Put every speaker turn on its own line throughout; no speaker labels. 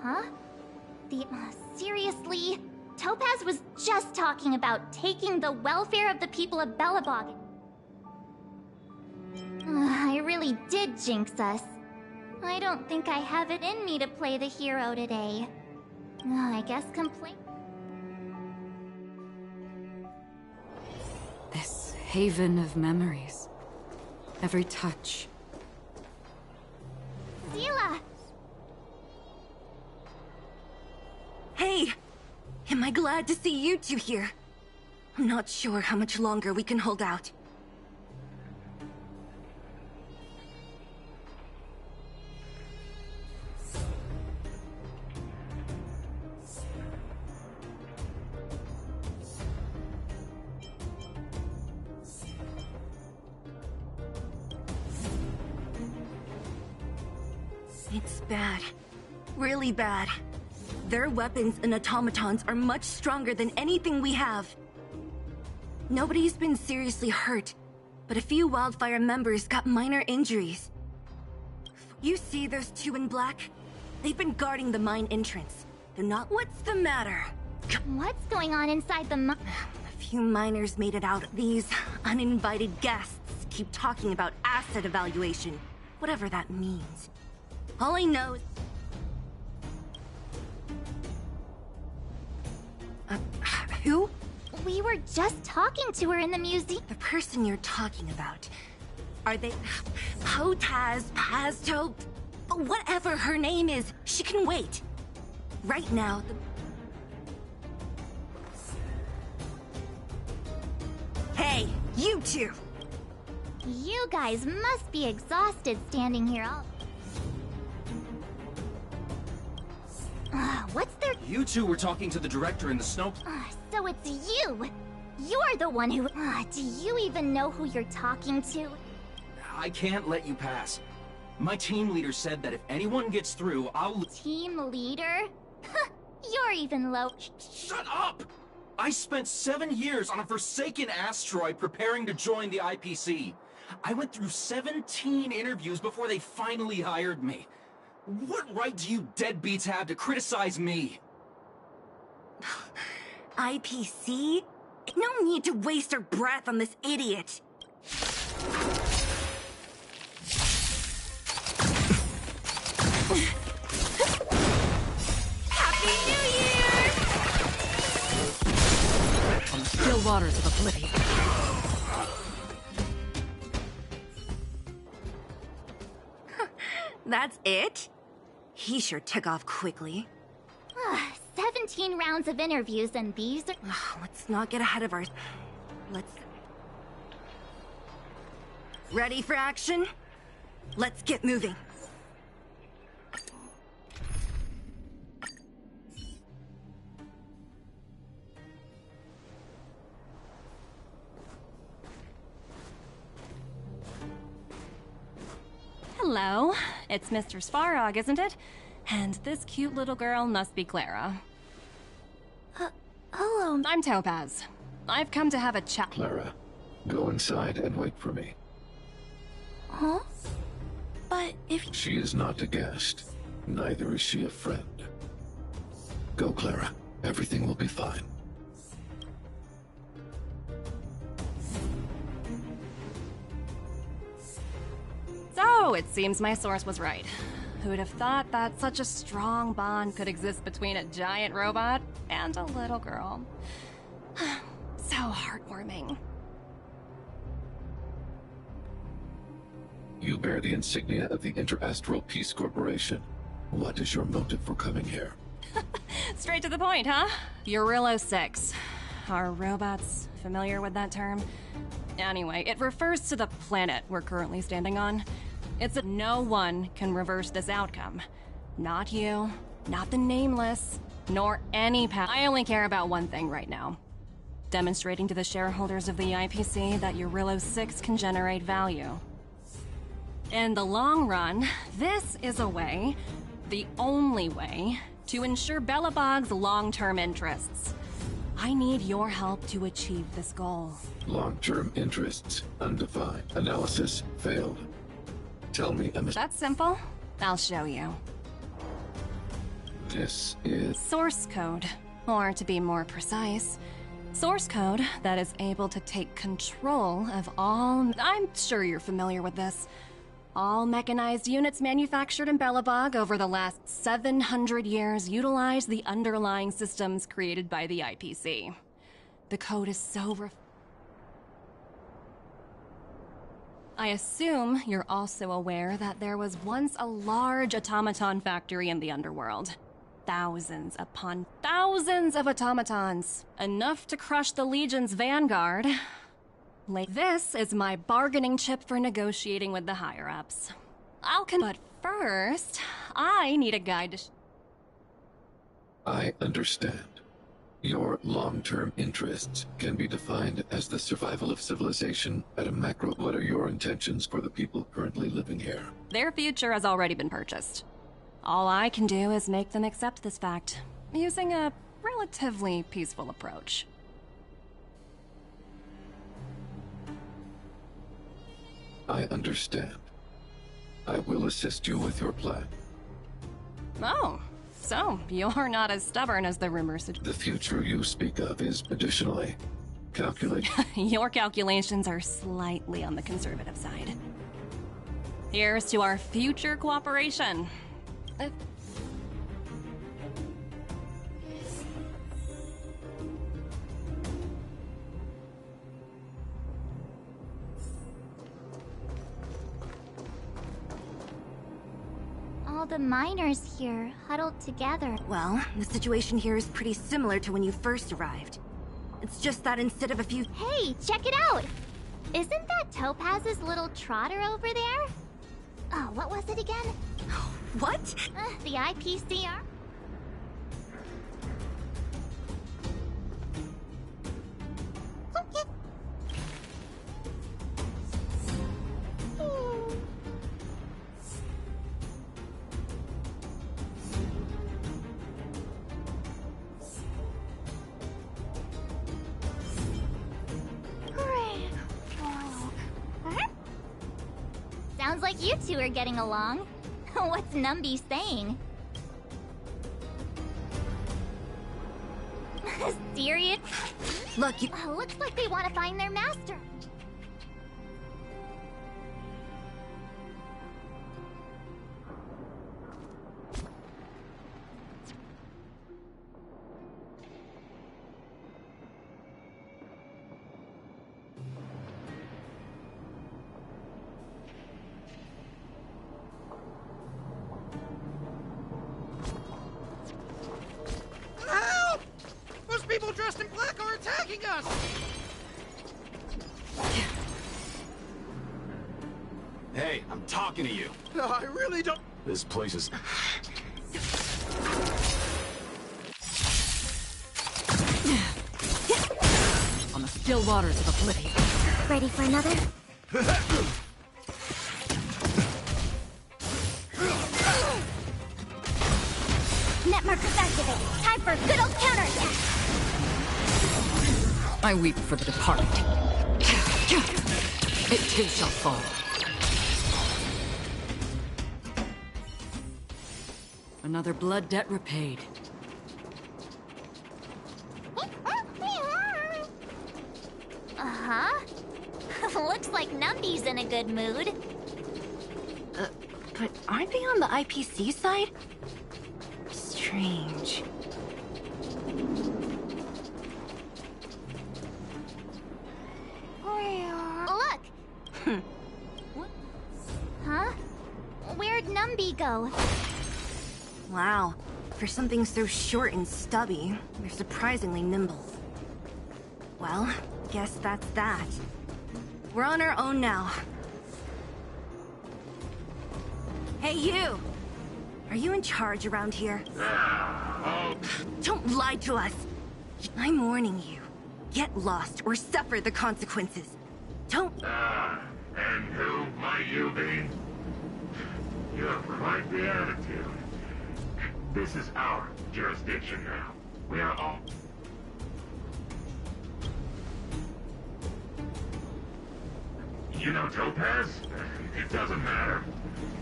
Huh? Seriously? Topaz was just talking about taking the welfare of the people of Belobog. I really did jinx us. I don't think I have it in me to play the hero today. I guess complain.
This haven of memories. Every touch.
Seela!
Hey! Am I glad to see you two here? I'm not sure how much longer we can hold out. It's bad. Really bad. Their weapons and automatons are much stronger than anything we have. Nobody's been seriously hurt, but a few Wildfire members got minor injuries. You see those two in black? They've been guarding the mine entrance. They're not— What's the matter?
What's going on inside the mine?
A few miners made it out. These uninvited guests keep talking about asset evaluation, whatever that means. All I know is... who?
We were just talking to her in the museum.
The person you're talking about. Are they... Potaz, Pazto... Whatever her name is, she can wait. Right now, Hey, you two!
You guys must be exhausted standing here all... what's there?
You two were talking to the director in the snow...
So it's you! You're the one who... do you even know who you're talking to?
I can't let you pass. My team leader said that if anyone gets through, I'll...
Team leader? You're even low...
Shut up! I spent 7 years on a forsaken asteroid preparing to join the IPC. I went through 17 interviews before they finally hired me. What right do you deadbeats have to criticize me?
IPC? No need to waste our breath on this idiot. Happy New Year!
On the still waters of oblivion.
That's it? He sure took off quickly.
17 rounds of interviews and these are...
Let's not get ahead of our... Let's... Ready for action? Let's get moving.
Hello, it's Mr. Svarog, isn't it? And this cute little girl must be Clara.
Hello.
I'm Topaz. I've come to have a chat.
Clara, go inside and wait for me.
Huh? But if...
She is not a guest. Neither is she a friend. Go, Clara. Everything will be fine.
So, it seems my source was right. Who'd have thought that such a strong bond could exist between a giant robot and a little girl? So heartwarming.
You bear the insignia of the Interastral Peace Corporation. What is your motive for coming here?
Straight to the point, huh? Eurillo 6. Are robots familiar with that term? Anyway, it refers to the planet we're currently standing on. It's that no one can reverse this outcome. Not you, not the Nameless, nor any path. I only care about one thing right now. Demonstrating to the shareholders of the IPC that Eurillo 6 can generate value. In the long run, this is a way, the only way, to ensure Belobog's long-term interests. I need your help to achieve this goal.
Long-term interests, undefined. Analysis failed. Tell me,
That's simple. I'll show you.
This is...
Source code. Or to be more precise, source code that is able to take control of all... I'm sure you're familiar with this. All mechanized units manufactured in Belobog over the last 700 years utilize the underlying systems created by the IPC. The code is so I assume you're also aware that there was once a large automaton factory in the underworld. Thousands upon thousands of automatons. Enough to crush the Legion's vanguard. This is my bargaining chip for negotiating with the higher-ups. But first, I need a guide to...
I understand. Your long-term interests can be defined as the survival of civilization at a macro. What are your intentions for the people currently living here?
Their future has already been purchased. All I can do is make them accept this fact, using a relatively peaceful approach.
I understand. I will assist you with your plan.
Oh, so you're not as stubborn as the rumors suggest.
The future you speak of is additionally calculated.
Your calculations are slightly on the conservative side. Here's to our future cooperation.
All the miners here, huddled together.
Well, the situation here is pretty similar to when you first arrived. It's just that instead of a few...
Hey, check it out! Isn't that Topaz's little trotter over there? Oh, what was it again?
What?
The IPCR? Sounds like you two are getting along. What's Numby saying? Serious?
Look, you...
Looks like they want to find their master.
Help! Those people dressed in black are attacking us!
Hey, I'm talking to you.
I really don't...
This place is...
On the still waters of oblivion.
Ready for another? Net markers activated. Time for a good old counterattack.
I weep for the departed. It too shall fall. Another blood debt repaid.
Uh-huh. Looks like Numby's in a good mood.
But aren't they on the IPC side? Strange.
Look! Huh? Where'd Numby go?
Wow. For something so short and stubby, they're surprisingly nimble. Well, guess that's that. We're on our own now. Hey, you! Are you in charge around here? Don't lie to us! I'm warning you. Get lost or suffer the consequences. Don't...
And who might you be? You have quite the attitude. This is our jurisdiction now. We are all... You know Topaz? It doesn't matter.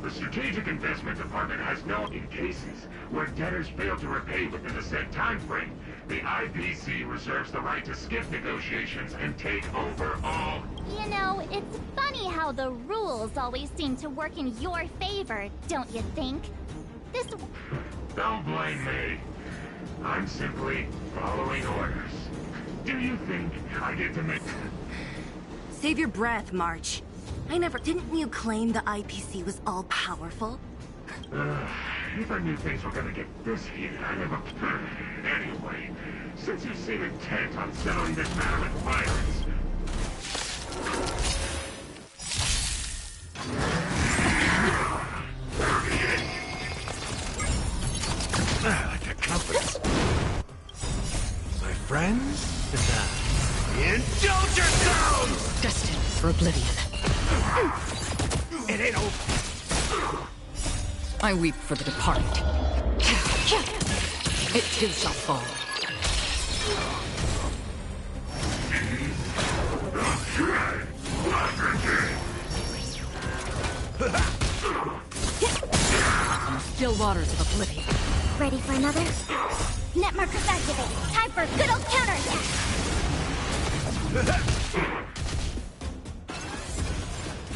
The Strategic Investment Department has no... In cases where debtors fail to repay within the set time frame, the IPC reserves the right to skip negotiations and take over all...
You know, it's funny how the rules always seem to work in your favor, don't you think? This...
Don't blame me. I'm simply following orders. Do you think I get to make...
Save your breath, March. I never... Didn't you claim the IPC was all-powerful?
If I knew things were gonna get this heated, I never... Anyway, since you seem intent on settling this matter with violence...
Like a compass. My friends? Indulge yourselves!
Destined for oblivion.
It ain't over.
I weep for the departed. It too shall fall. On the still waters of oblivion.
Ready for another? Net markers activated. Time for a good old counterattack.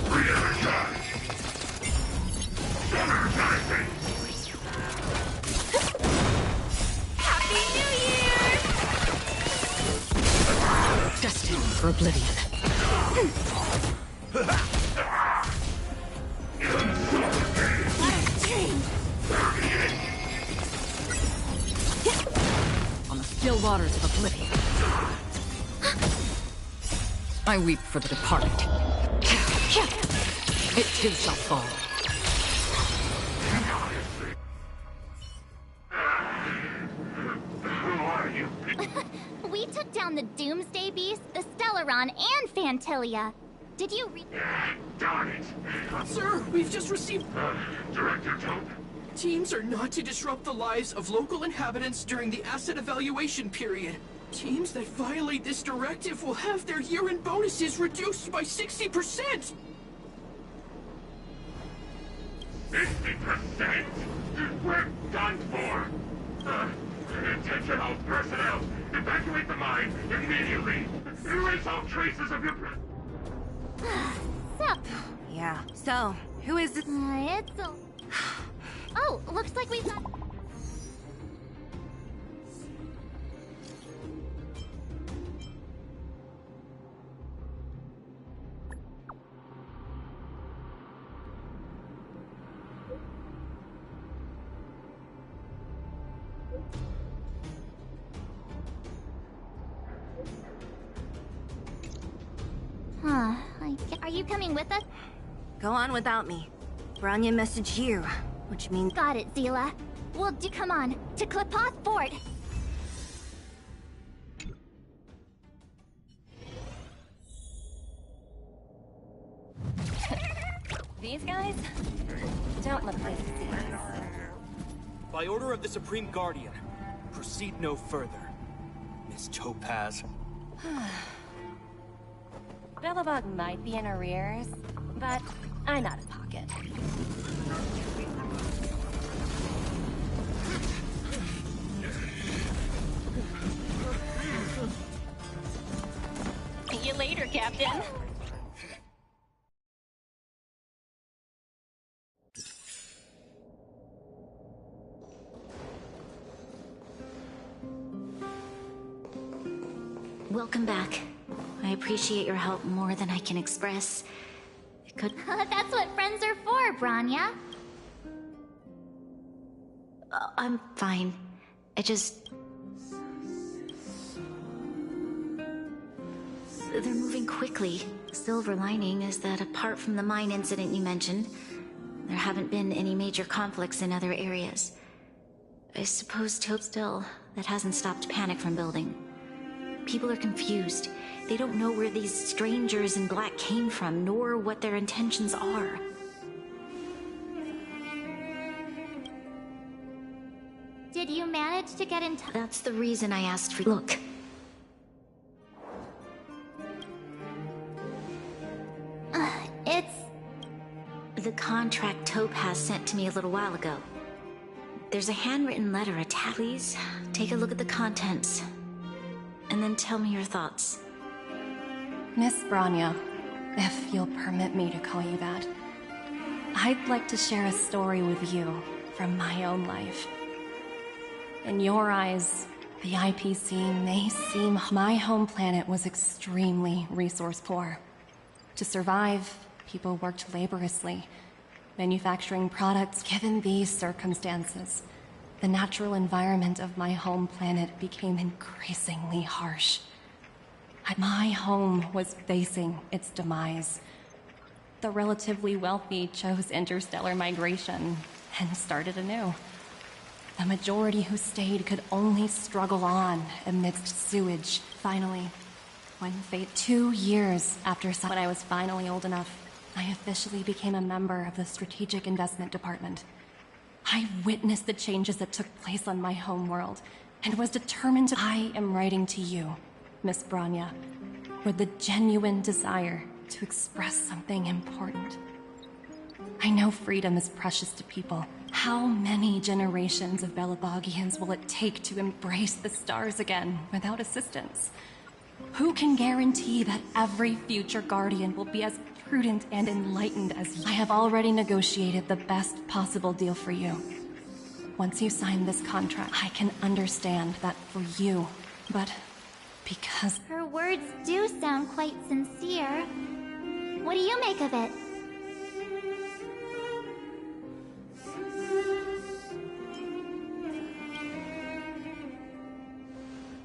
Re-energize! Energizing!
Happy New Year!
Destined for oblivion. On the still waters of oblivion. I weep for the departed. It too shall fall.
Who are you?
We took down the Doomsday Beast, the Stellaron, and Phantilia. Did you
Darn it!
Sir, we've just received...
Director Tope?
Teams are not to disrupt the lives of local inhabitants during the asset evaluation period. Teams that violate this directive will have their year-end bonuses reduced by 60%!
60%? We're done for! Attention all personnel! Evacuate the mine immediately! Erase all traces of your...
Yeah. So, who is this?
It's a... Oh, looks like we've got... Are you coming with us?
Go on without me. Branya messaged you, which means...
Got it, Zila. We'll do... Come on, to Klipoth Fort.
These guys don't look like thieves.
By order of the Supreme Guardian, proceed no further, Miss Topaz.
Bellabog might be in arrears, but I'm out of pocket. See you later, Captain.
Welcome back. I appreciate your help more than I can express. It could...
That's what friends are for, Branya.
I'm fine. I just... They're moving quickly. Silver lining is that apart from the mine incident you mentioned, there haven't been any major conflicts in other areas. I suppose still, that hasn't stopped panic from building. People are confused. They don't know where these strangers in black came from, nor what their intentions are.
Did you manage to get in touch?
That's the reason I asked for... Look.
It's...
The contract Topaz sent to me a little while ago. There's a handwritten letter attached. Please take a look at the contents, and then tell me your thoughts.
Miss Branya, if you'll permit me to call you that, I'd like to share a story with you from my own life. In your eyes, the IPC may seem... My home planet was extremely resource poor. To survive, people worked laboriously, manufacturing products. Given these circumstances, the natural environment of my home planet became increasingly harsh. My home was facing its demise. The relatively wealthy chose interstellar migration and started anew. The majority who stayed could only struggle on amidst sewage. Finally, when fate... 2 years after when I was finally old enough, I officially became a member of the Strategic Investment Department. I witnessed the changes that took place on my homeworld, and was determined to... I am writing to you, Miss Branya, with the genuine desire to express something important. I know freedom is precious to people. How many generations of Belabogians will it take to embrace the stars again without assistance? Who can guarantee that every future Guardian will be as prudent and enlightened as you? I have already negotiated the best possible deal for you. Once you sign this contract, I can understand that for you, but because...
Her words do sound quite sincere. What do you make of it?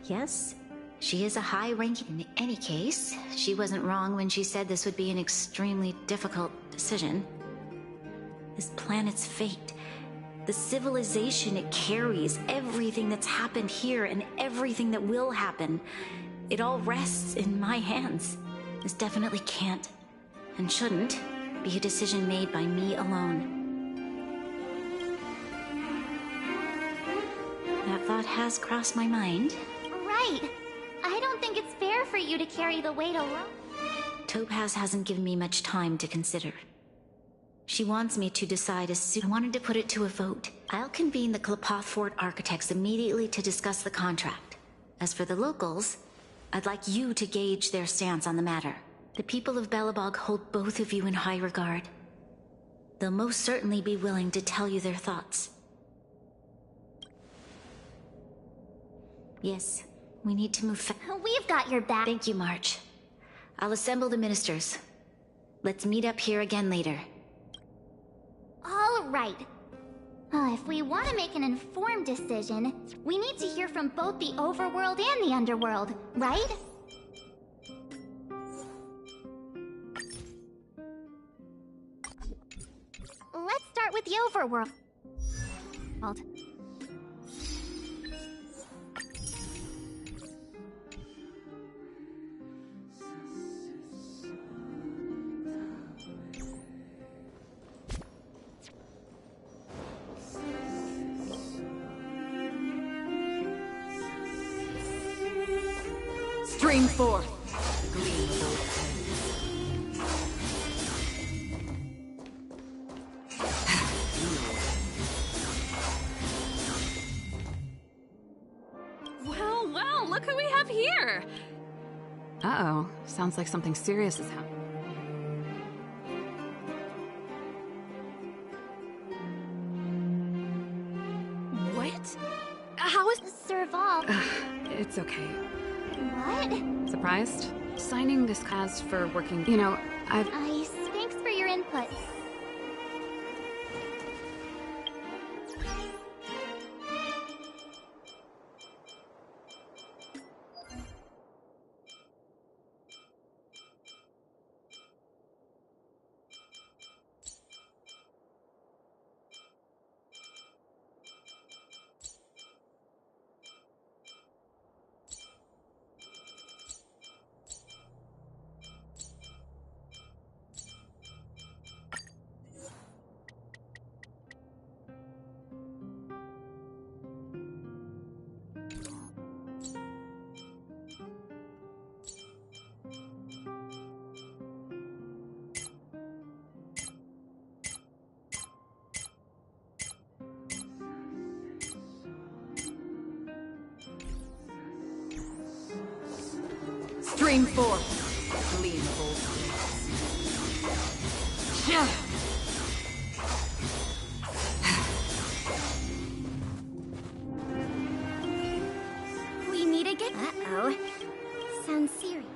Yes, she is a high-ranking. In any case, she wasn't wrong when she said this would be an extremely difficult decision. This planet's fate, the civilization it carries, everything that's happened here and everything that will happen, it all rests in my hands. This definitely can't, and shouldn't, be a decision made by me alone. That thought has crossed my mind.
Right. I don't think it's fair for you to carry the weight alone.
Topaz hasn't given me much time to consider. She wants me to decide as soon. I wanted to put it to a vote. I'll convene the Klapoth Fort architects immediately to discuss the contract. As for the locals, I'd like you to gauge their stance on the matter. The people of Belobog hold both of you in high regard. They'll most certainly be willing to tell you their thoughts. Yes, we need to move
We've got your back.
Thank you, March. I'll assemble the ministers. Let's meet up here again later.
All right. If we want to make an informed decision, we need to hear from both the overworld and the underworld, right? Let's start with the overworld.
Stream forth.
Well, look who we have here!
Uh-oh. Sounds like something serious is happening.
What? How is...
Serval.
It's okay.
What?
Surprised? Signing this class for working... You know,
Thanks for your input.
Stream 4. Gleam of old blades.
We meet again? Uh-oh. Sounds serious.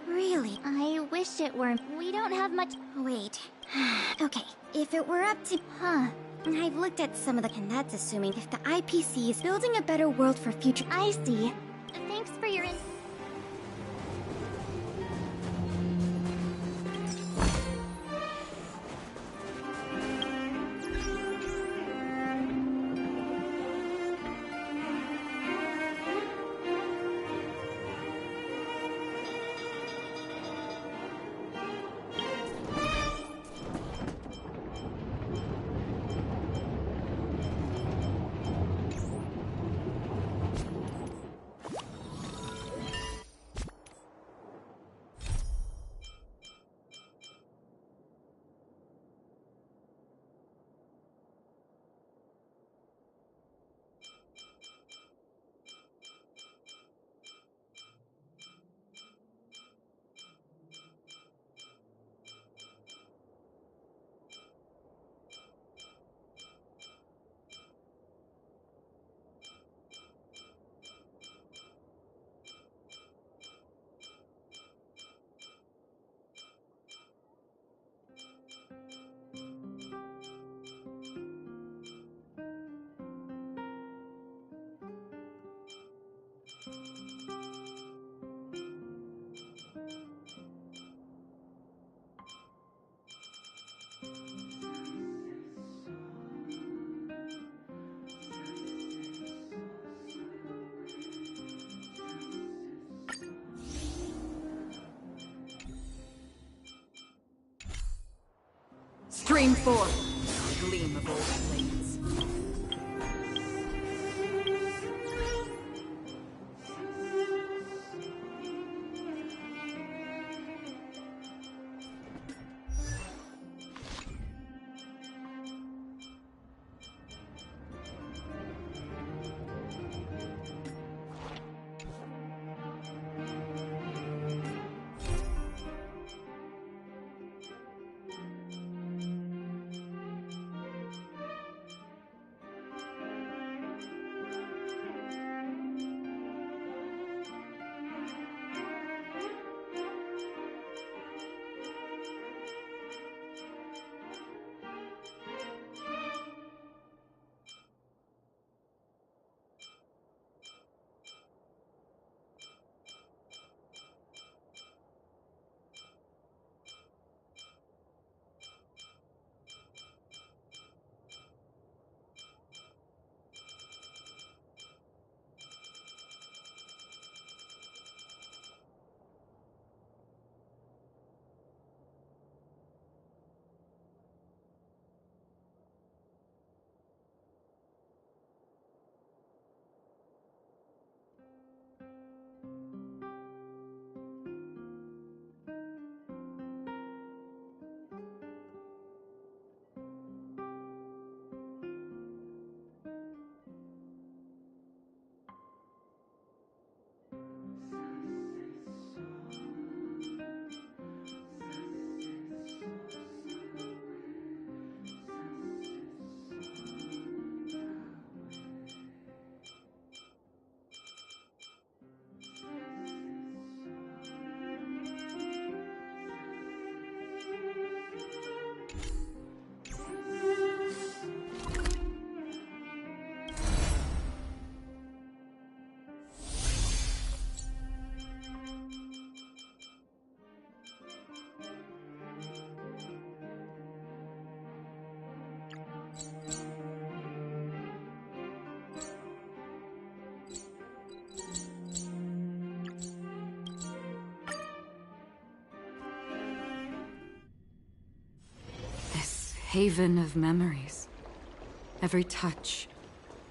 Really? I wish it were. We don't have much. Wait. Okay, if it were up to. I've looked at some of the. And that's assuming if the IPC is building a better world for future. I see. Thanks for your.
Stream 4. Gleam of old blades. Haven of memories. Every touch,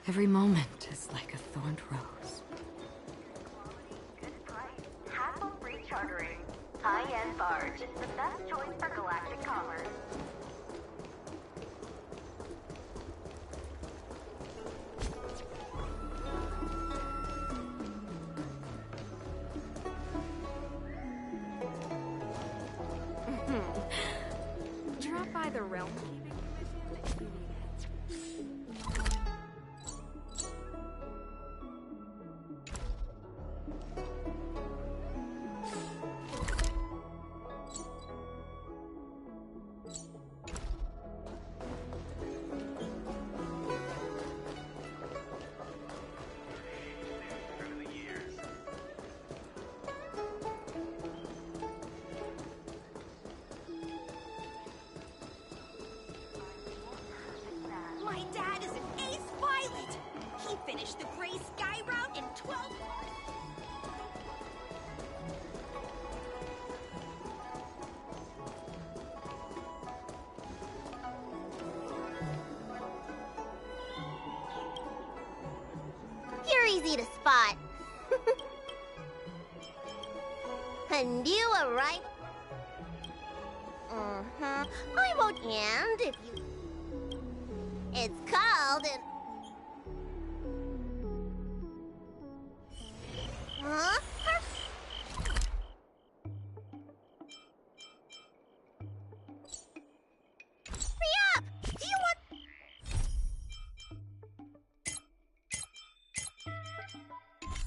every moment is like a thorned rose.
Hassle-free chartering. High-end barge. The best choice for galactic commerce.
easy to spot. A new arrival. I won't. And if you. It's called an. Huh? Hurry up! Do you want.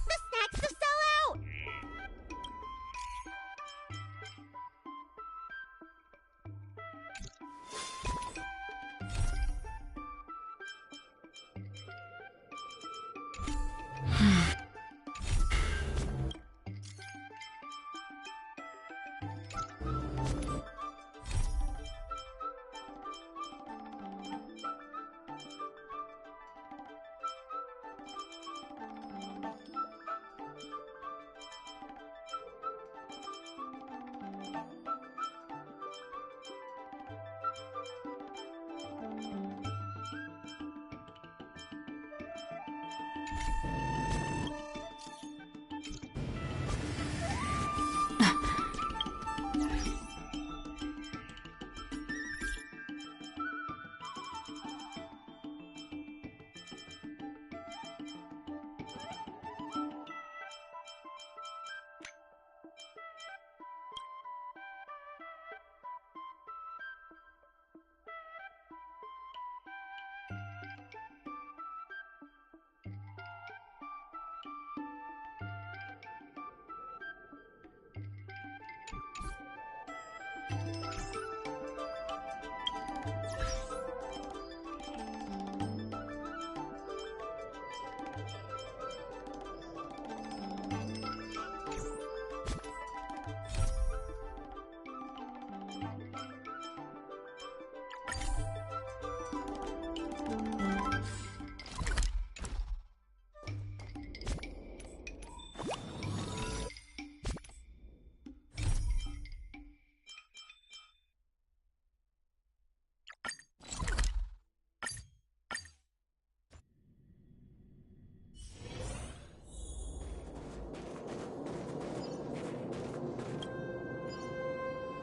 The snacks to sell out!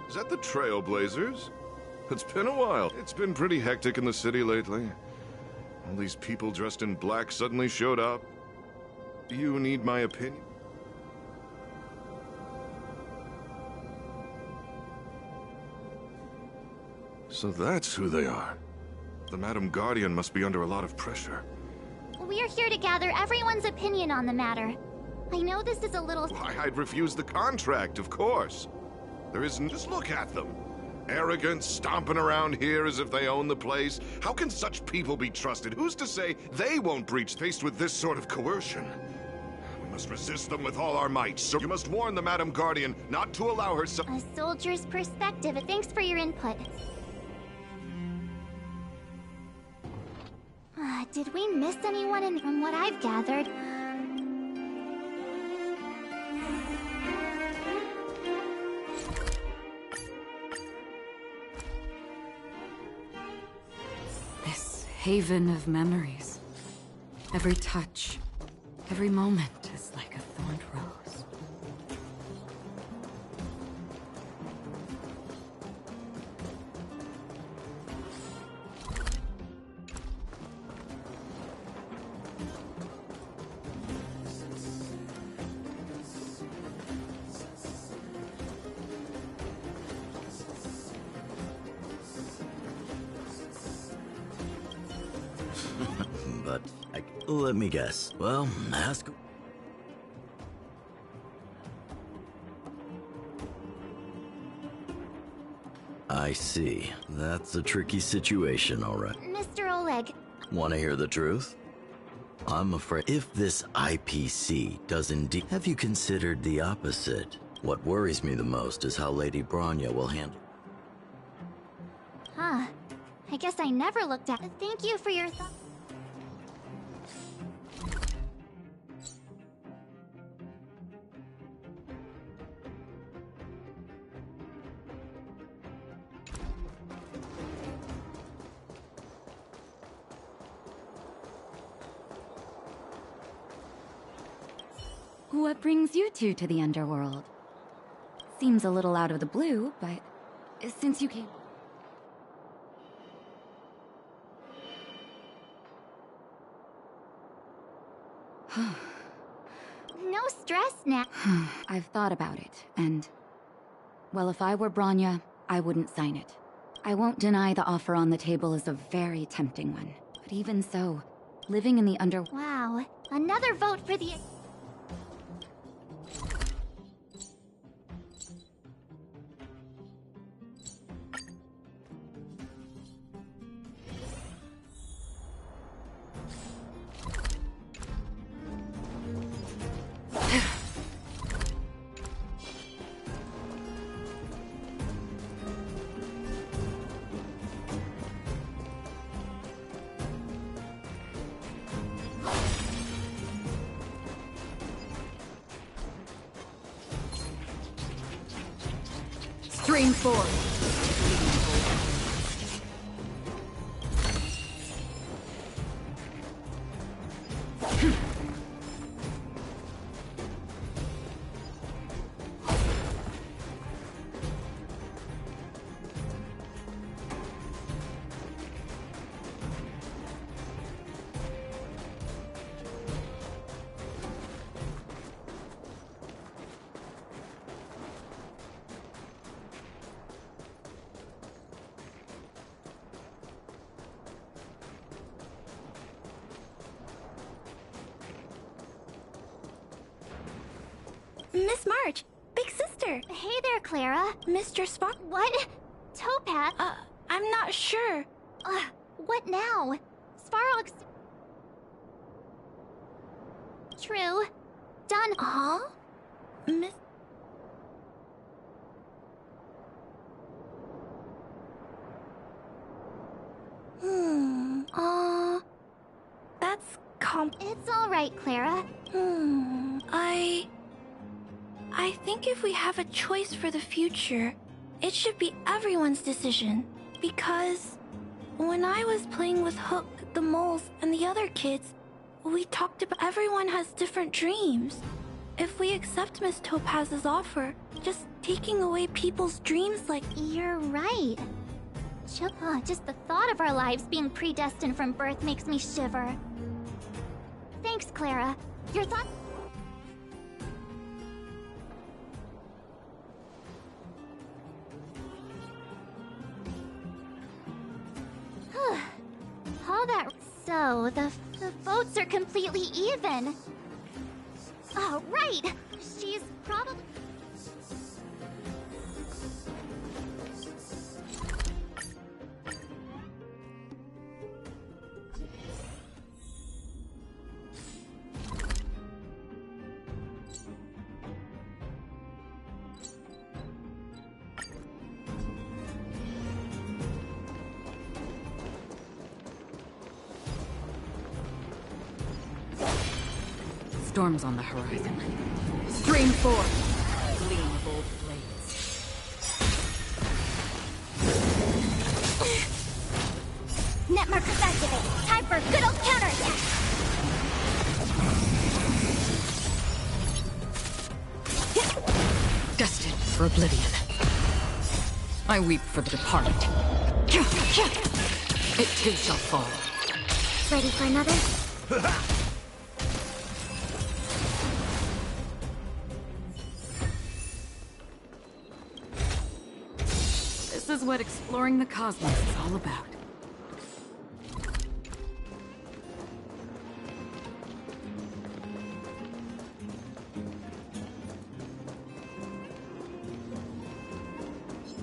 Is that the Trailblazers? It's been a while. It's been pretty hectic in the city lately. All these people dressed in black suddenly showed up. Do you need my opinion? So that's who they are. The Madam Guardian must be under a lot of pressure.
We're here to gather everyone's opinion on the matter. I know this is a little...
Why, I'd refuse the contract, of course. There isn't... Just look at them. Arrogant, stomping around here as if they own the place. How can such people be trusted? Who's to say they won't breach faced with this sort of coercion? We must resist them with all our might, so you must warn the Madam Guardian not to allow herself...
A soldier's perspective. Thanks for your input. Did we miss anyone from what I've gathered?
This haven of memories. Every touch, every moment is like a thorned rose.
But, let me guess. Well, ask... I see. That's a tricky situation, all right.
Mr. Oleg.
Want to hear the truth? I'm afraid if this IPC does indeed... Have you considered the opposite? What worries me the most is how Lady Bronya will handle...
Huh. I guess I never looked at it. Thank you for your thoughts.
What brings you two to the underworld? Seems a little out of the blue, but since you came...
No stress now.
I've thought about it, and... well, if I were Bronya, I wouldn't sign it. I won't deny the offer on the table is a very tempting one. But even so, living in the
Wow, another vote for the...
Stream 4.
Miss March, big sister.
Hey there, Clara.
Mr. Spark.
What? Topaz?
I'm not sure.
What now? Sparrow True. Done.
Huh? Miss... That's
It's all right, Clara.
I think if we have a choice for the future, it should be everyone's decision. Because when I was playing with Hook, the moles, and the other kids, we talked about everyone has different dreams. If we accept Miss Topaz's offer, just taking away people's dreams like...
You're right. Just the thought of our lives being predestined from birth makes me shiver. Thanks, Clara. Your thought... All that... So, the votes are completely even. Oh, right! She's probably...
Storm's on the horizon. Stream 4. Gleam of old blades.
Net markers activate. Time for a good old counterattack.
Destined for oblivion. I weep for the departed. It too shall fall.
Ready for another?
This is what exploring the cosmos is all about.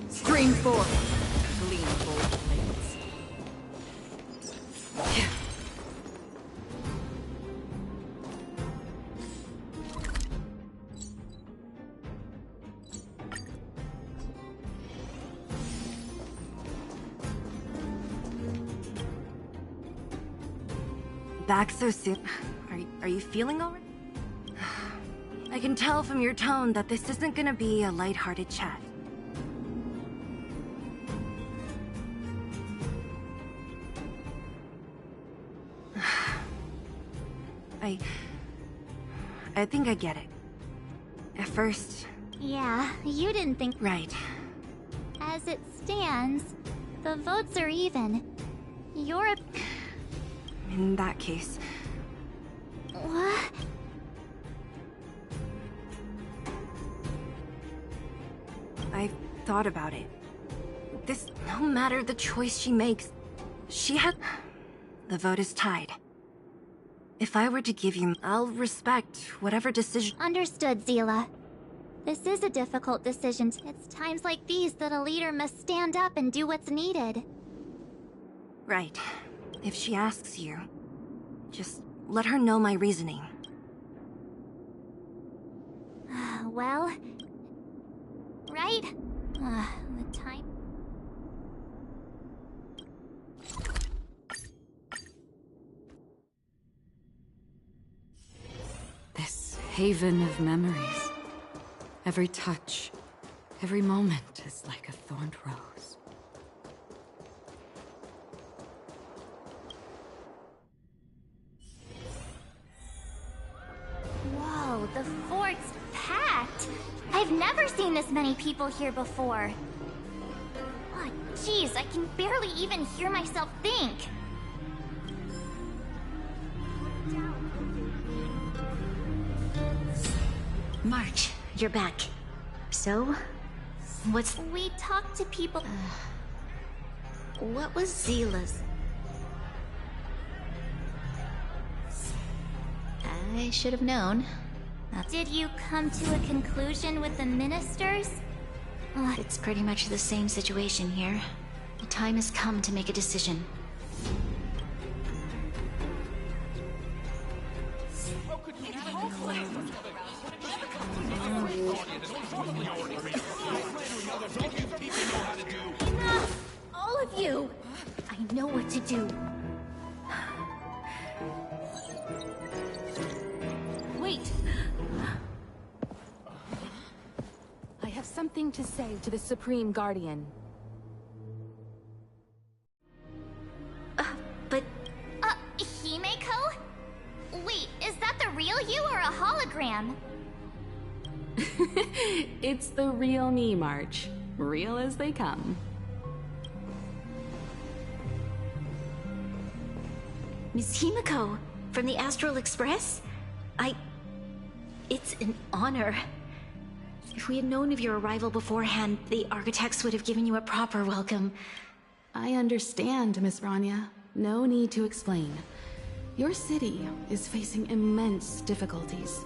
Stream 4. Gleam of old blades.
Back so soon. Are you feeling all right? I can tell from your tone that this isn't gonna be a lighthearted chat. I think I get it. At first...
Yeah, you didn't think...
Right.
As it stands, the votes are even. You're a...
In that case...
What?
I've thought about it. No matter the choice she makes, she had... The vote is tied. If I were to give you, I'll respect whatever decision...
Understood, Zila. This is a difficult decision. It's times like these that a leader must stand up and do what's needed.
Right. If she asks you, just let her know my reasoning.
Well... Right? The time...
This haven of memories. Every touch, every moment is like a thorned rose.
Whoa, the fort's packed! I've never seen this many people here before. Oh, jeez, I can barely even hear myself think.
March, you're back. So, what's...
We talked to people...
What was Zila's? I should have known.
Did you come to a conclusion with the ministers?
It's pretty much the same situation here. The time has come to make a decision.
Enough! All of you! I know what to do.
Wait! I have something to say to the Supreme Guardian.
But...
Himeko? Wait, is that the real you or a hologram?
It's the real me, March. Real as they come.
Miss Himeko, from the Astral Express? It's an honor. If we had known of your arrival beforehand, the architects would have given you a proper welcome.
I understand, Miss Rania. No need to explain. Your city is facing immense difficulties.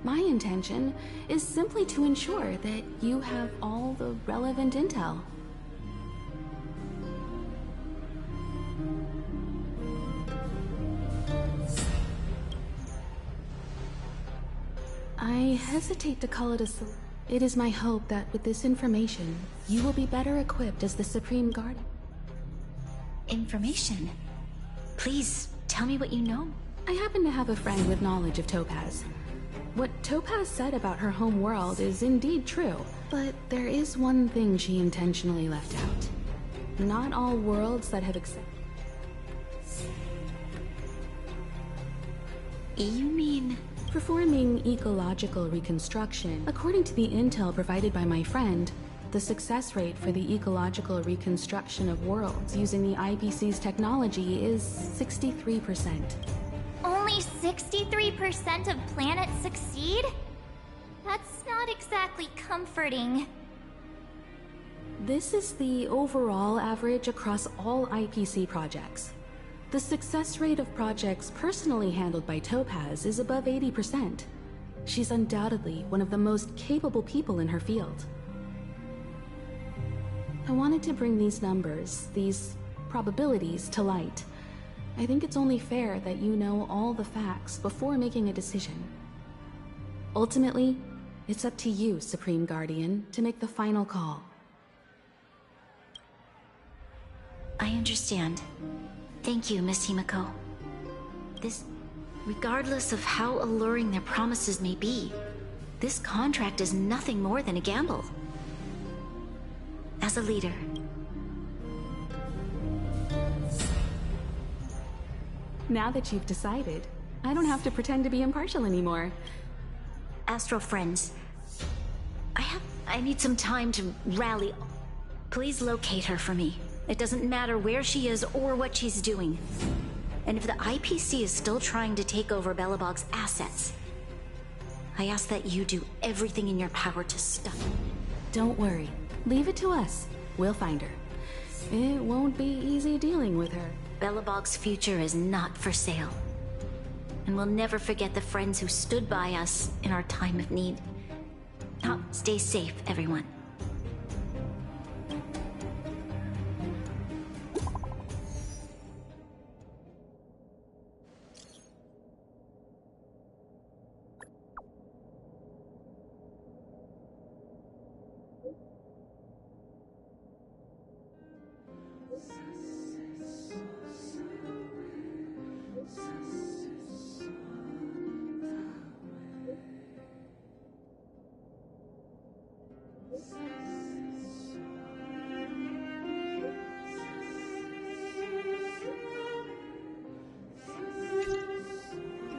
My intention is simply to ensure that you have all the relevant intel. I hesitate to call it a solution. It is my hope that with this information, you will be better equipped as the Supreme Guardian.
Information? Please, tell me what you know.
I happen to have a friend with knowledge of Topaz. What Topaz said about her home world is indeed true, but there is one thing she intentionally left out. Not all worlds that have accepted...
You mean...
Performing ecological reconstruction. According to the intel provided by my friend, the success rate for the ecological reconstruction of worlds using the IPC's technology is 63%.
Only 63% of planets succeed? That's not exactly comforting.
This is the overall average across all IPC projects. The success rate of projects personally handled by Topaz is above 80%. She's undoubtedly one of the most capable people in her field. I wanted to bring these numbers, these probabilities, to light. I think it's only fair that you know all the facts before making a decision. Ultimately, it's up to you, Supreme Guardian, to make the final call.
I understand. Thank you, Miss Himeko. Regardless of how alluring their promises may be, this contract is nothing more than a gamble. As a leader,
now that you've decided, I don't have to pretend to be impartial anymore.
Astral friends, I need some time to rally. Please locate her for me. It doesn't matter where she is or what she's doing. And if the IPC is still trying to take over Belobog's assets, I ask that you do everything in your power to stop.
Don't worry. Leave it to us. We'll find her. It won't be easy dealing with her.
Belobog's future is not for sale. And we'll never forget the friends who stood by us in our time of need. Now, stay safe, everyone.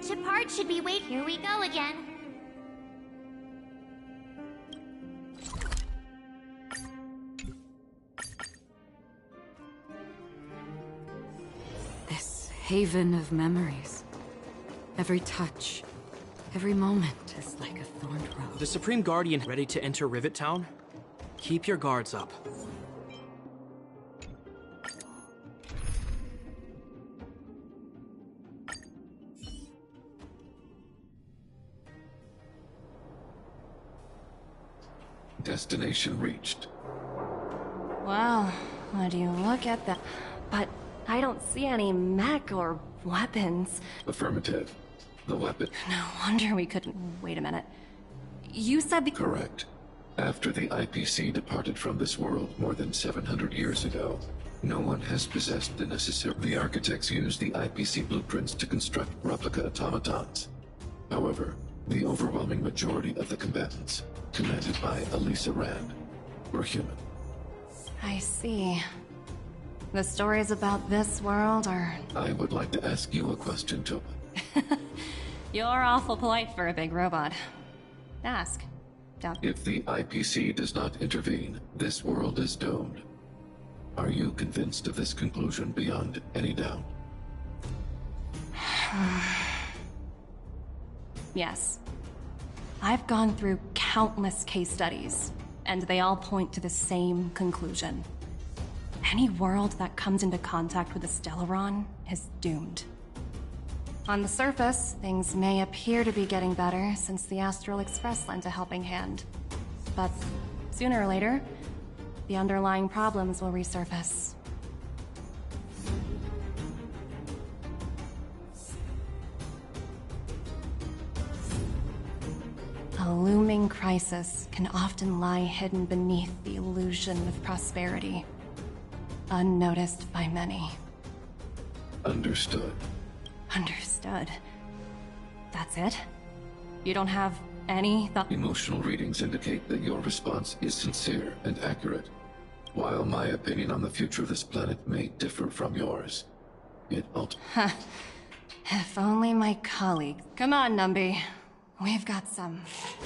Shepard should be wait. Here we go again.
This haven of memories. Every touch, every moment is like a thorned rose.
The Supreme Guardian ready to enter Rivet Town? Keep your guards up.
Destination reached.
Wow, would you look at that? But I don't see any mech or weapons.
Affirmative. The weapon.
No wonder we couldn't. Wait a minute. You said the.
Correct. After the IPC departed from this world more than 700 years ago, no one has possessed the necessary. The architects used the IPC blueprints to construct replica automatons. However, the overwhelming majority of the combatants, commanded by Elisa Rand, were human.
I see. The stories about this world are...
I would like to ask you a question, Topa.
You're awful polite for a big robot. Ask. Don't.
If the IPC does not intervene, this world is doomed. Are you convinced of this conclusion beyond any doubt?
Yes. I've gone through countless case studies, and they all point to the same conclusion. Any world that comes into contact with a Stellaron is doomed. On the surface, things may appear to be getting better since the Astral Express lent a helping hand. But sooner or later, the underlying problems will resurface. A looming crisis can often lie hidden beneath the illusion of prosperity, unnoticed by many.
Understood.
Understood. That's it? You don't have any thought?
Emotional readings indicate that your response is sincere and accurate. While my opinion on the future of this planet may differ from yours, it ultimately...
If only my colleague... Come on, Numby. We've got some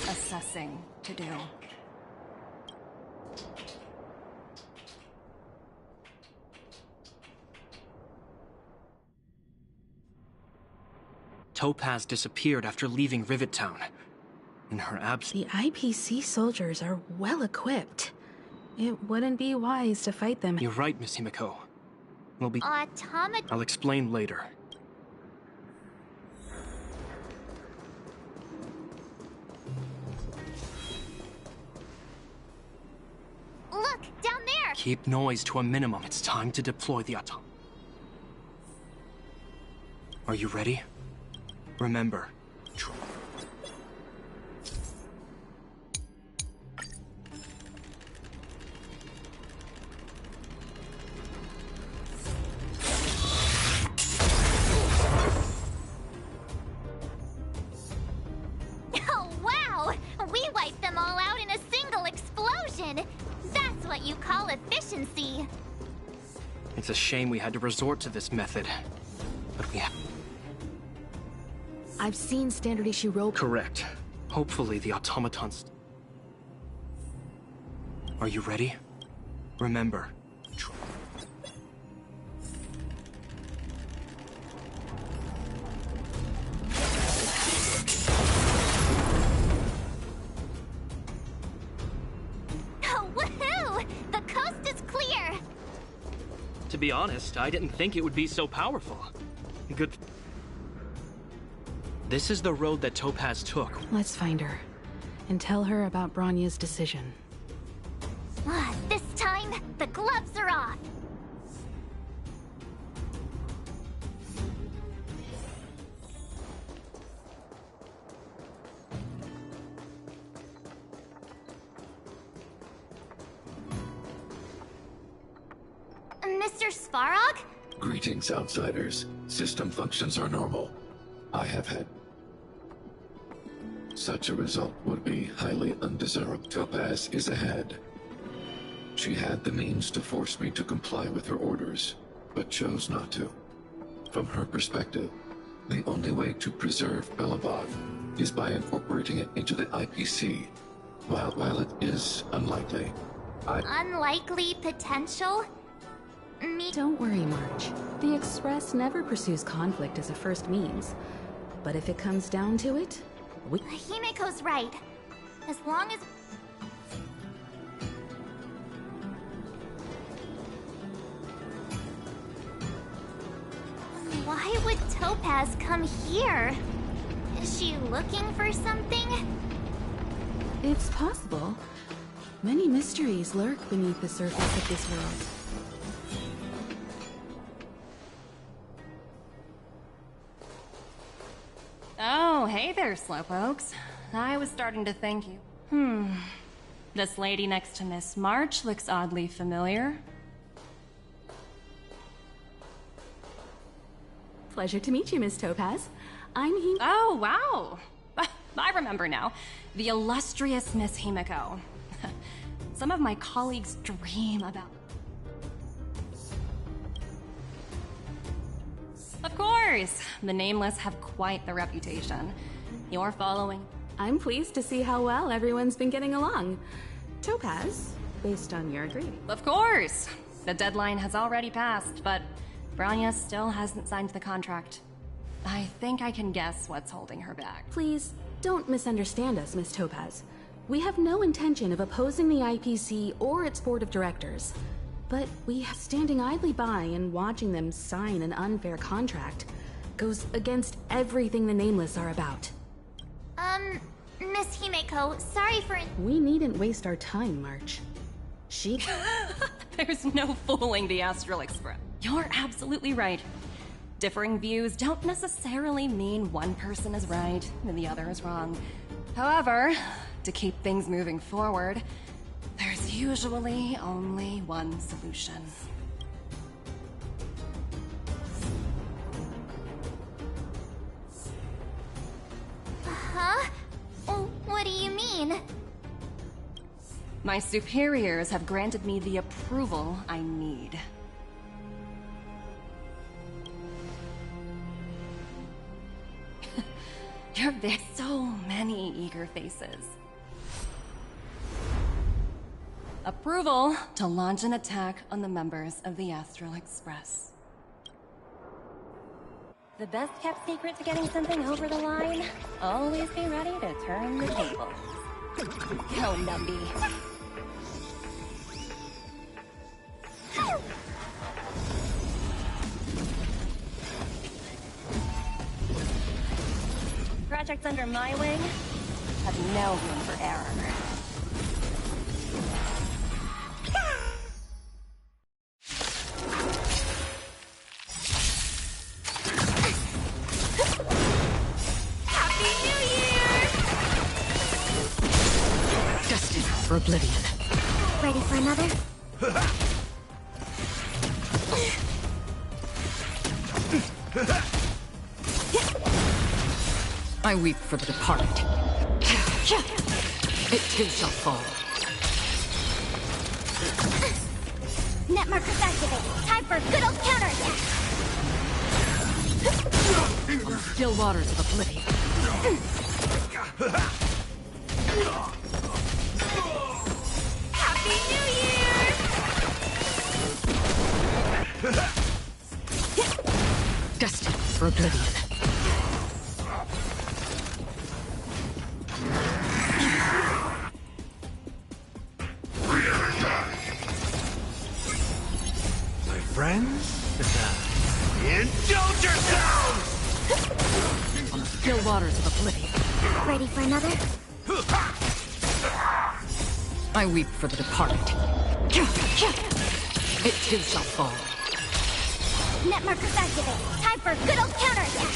assessing to do.
Topaz disappeared after leaving Rivet Town. In her absence...
The IPC soldiers are well equipped. It wouldn't be wise to fight them.
You're right, Miss Himiko. We'll be... I'll explain later.
Look, down there!
Keep noise to a minimum. It's time to deploy the atom. Are you ready? Remember.
Oh, wow! We wiped them all out in a single explosion! That's what you call efficiency!
It's a shame we had to resort to this method. But we have...
I've seen standard issue rope.
Correct. Hopefully the automatons... Are you ready? Remember,
Oh, woohoo! The coast is clear!
to be honest, I didn't think it would be so powerful. Good. This is the road that Topaz took.
Let's find her and tell her about Bronya's decision.
This time, the gloves are off! Mr. Svarog?
Greetings, outsiders. System functions are normal. I have had... Such a result would be highly undesirable. Topaz is ahead. She had the means to force me to comply with her orders, but chose not to. From her perspective, the only way to preserve Belobog is by incorporating it into the IPC. While it is unlikely,
Unlikely potential?
Don't worry, March. The Express never pursues conflict as a first means. But if it comes down to it,
Himiko's right. As long as... Why would Topaz come here? Is she looking for something?
It's possible. Many mysteries lurk beneath the surface of this world.
Oh, hey there, slowpokes. I was starting to think you... This lady next to Miss March looks oddly familiar.
Pleasure to meet you, Miss Topaz. I'm
Oh, wow! I remember now. The illustrious Miss Himiko. Some of my colleagues dream about... Of course! The Nameless have quite the reputation. You're following...
I'm pleased to see how well everyone's been getting along. Topaz, based on your agreement.
Of course! The deadline has already passed, but Bronya still hasn't signed the contract. I think I can guess what's holding her back.
Please, don't misunderstand us, Miss Topaz. We have no intention of opposing the IPC or its board of directors. But standing idly by and watching them sign an unfair contract goes against everything the Nameless are about.
Miss Himiko, sorry for...
We needn't waste our time, March.
There's no fooling the Astral Express. You're absolutely right. Differing views don't necessarily mean one person is right and the other is wrong. However, to keep things moving forward, there's usually only one solution.
Huh? What do you mean?
My superiors have granted me the approval I need. There's so many eager faces. Approval to launch an attack on the members of the Astral Express.
The best kept secret to getting something over the line? Always be ready to turn the tables. Go, Numby. Projects under my wing have no room for error.
For oblivion.
Ready for another?
I weep for the departed. It too shall fall.
Net markers activated. Time for a good old counterattack.
On the still waters of oblivion.
Happy New
Destined for oblivion.
My friends, indulge yourselves!
On the still waters of oblivion.
Ready for another?
I weep for the departed. It too shall fall.
Net markers activate. Time for a good old counterattack.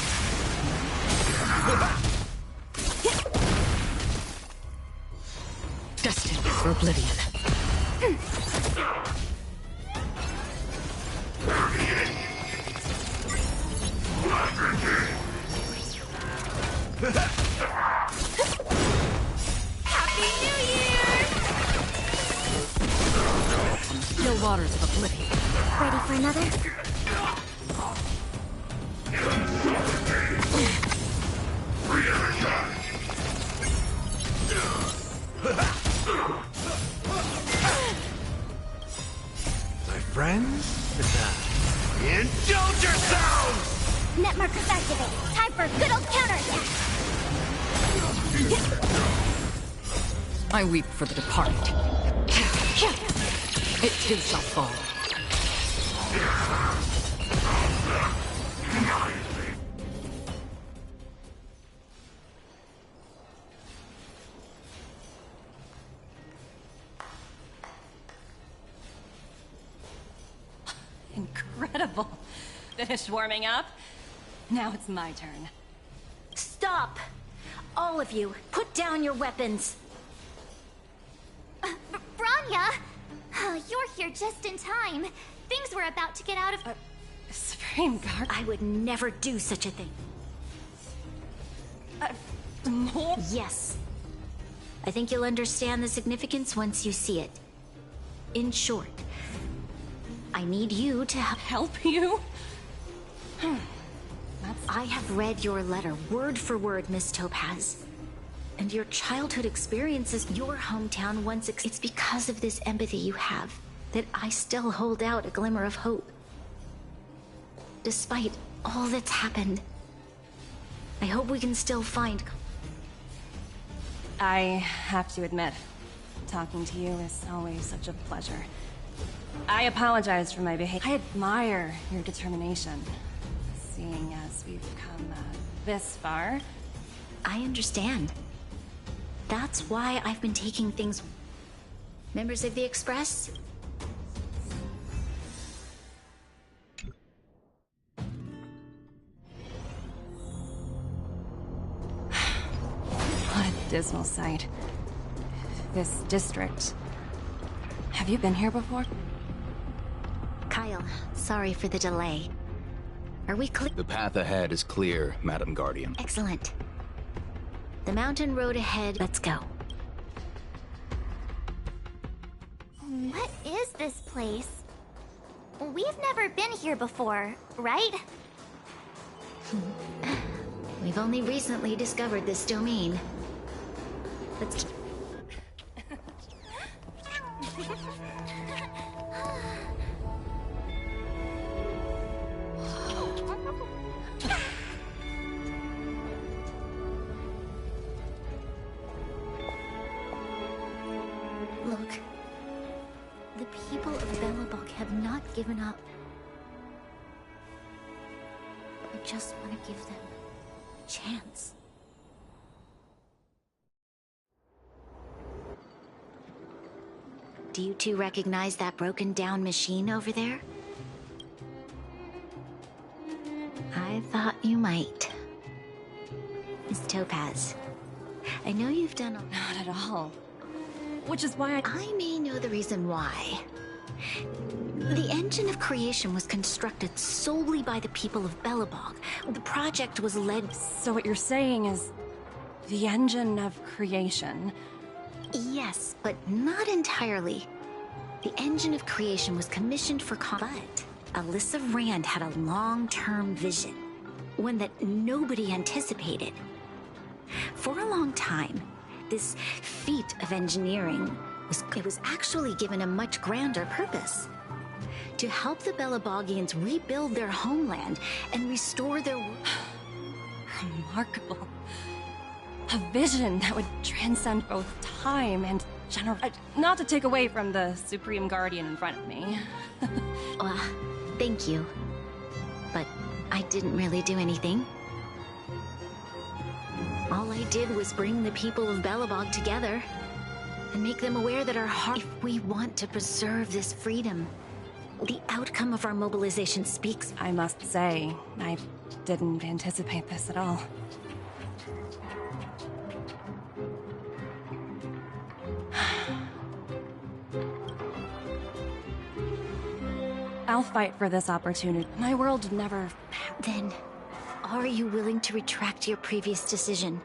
Destined for oblivion.
Happy New Year!
On the still waters of oblivion.
Ready for another?
My friends, indulge yourselves!
Net markers activate. Time for a good old counterattack.
I weep for the departed. It too shall fall.
Incredible. Finished warming up? Now it's my turn.
Stop! All of you, put down your weapons.
Bronya! You're here just in time. Things were about to get out of...
Supreme Guard...
I would never do such a thing.
More?
Yes. I think you'll understand the significance once you see it. In short, I need you to
help you?
I have read your letter word for word, Miss Topaz. And your childhood experiences, your hometown once... It's because of this empathy you have that I still hold out a glimmer of hope. Despite all that's happened, I hope we can still find...
I have to admit, talking to you is always such a pleasure. I apologize for my behavior. I admire your determination, seeing as we've come this far.
I understand. That's why I've been taking things... Members of the Express?
What a dismal sight. This district. Have you been here before?
Kyle, sorry for the delay. Are we clear?
The path ahead is clear, Madam Guardian.
Excellent. The mountain road ahead. Let's go.
What is this place? We've never been here before, right?
We've only recently discovered this domain. Let's... Look. The people of Belobog have not given up. I just want to give them a chance. Do you two recognize that broken down machine over there? I thought you might. Miss Topaz, I know you've done a...
Not at all. Which is why
I may know the reason why. The engine of creation was constructed solely by the people of Belobog. The project was led...
So what you're saying is... the engine of creation...
Yes, but not entirely. The engine of creation was commissioned for but Alyssa Rand had a long-term vision. One that nobody anticipated. For a long time, this feat of engineering was actually given a much grander purpose. to help the Belabogians rebuild their homeland and restore their...
Remarkable. A vision that would transcend both time and not to take away from the Supreme Guardian in front of me.
Thank you. But I didn't really do anything. All I did was bring the people of Belobog together and make them aware that if we want to preserve this freedom, the outcome of our mobilization speaks.
I must say, I didn't anticipate this at all. I'll fight for this opportunity. My world never...
Then, are you willing to retract your previous decision?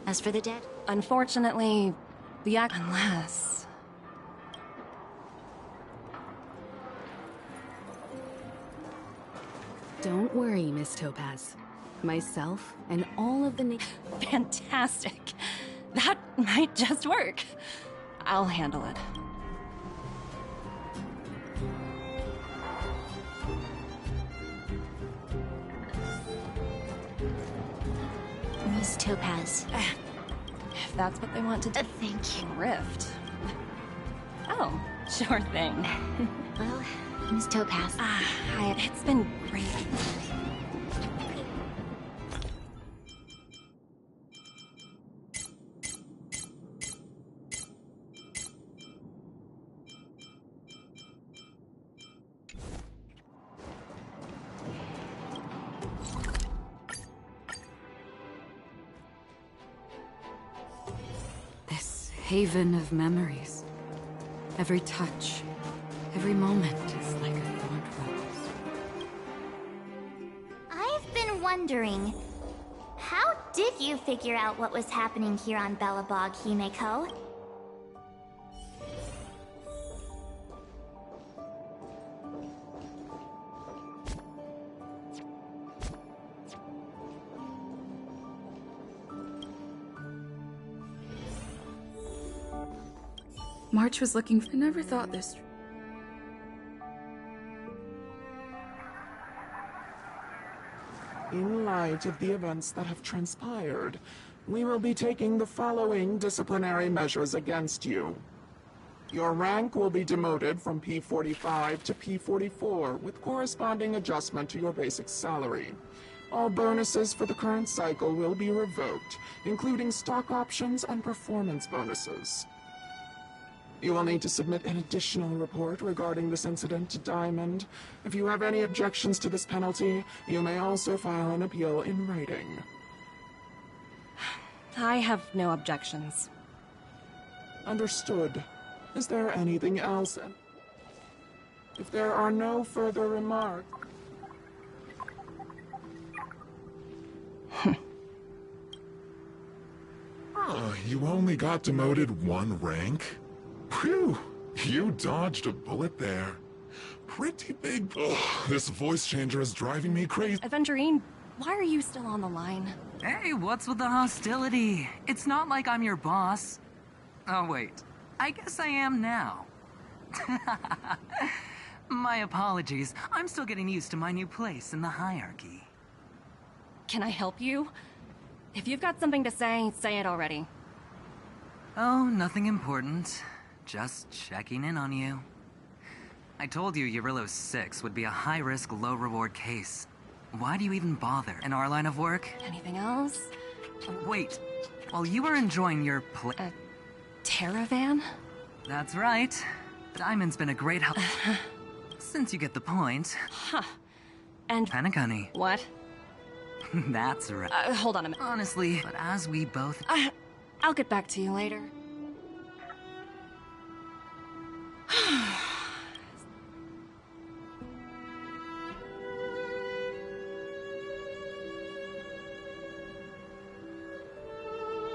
As for the dead?
Unfortunately, unless...
Don't worry, Miss Topaz. Myself and all of the
Fantastic. That might just work. I'll handle it.
Miss Topaz.
If that's what they want to do.
Thank you.
Rift. Oh, sure thing.
Well, Miss Topaz.
It's been great.
Haven of memories. Every touch, every moment is like a thorned rose.
I've been wondering, how did you figure out what was happening here on Belobog, Himeko?
March was looking for... I never thought this...
In light of the events that have transpired, we will be taking the following disciplinary measures against you. Your rank will be demoted from P45 to P44, with corresponding adjustment to your basic salary. All bonuses for the current cycle will be revoked, including stock options and performance bonuses. You will need to submit an additional report regarding this incident to Diamond. If you have any objections to this penalty, you may also file an appeal in writing.
I have no objections.
Understood. Is there anything else? If there are no further remarks...
You only got demoted one rank? Phew, you dodged a bullet there. Pretty big... Ugh, this voice changer is driving me crazy.
Aventurine, why are you still on the line?
Hey, what's with the hostility? It's not like I'm your boss. Oh, wait. I guess I am now. My apologies. I'm still getting used to my new place in the hierarchy.
Can I help you? If you've got something to say it already.
Oh, nothing important. Just checking in on you. I told you Eurylos 6 would be a high-risk, low-reward case. Why do you even bother in our line of work?
Anything else?
Wait, while you were enjoying your
Caravan?
That's right. Diamond's been a great help. Since you get the point.
Huh. And...
Panicunny.
What?
That's right.
Hold on a minute.
Honestly, but as we both...
I'll get back to you later.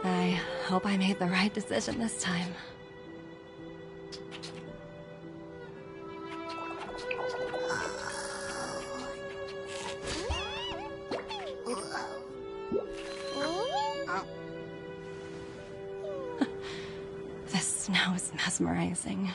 I hope I made the right decision this time. The snow is mesmerizing.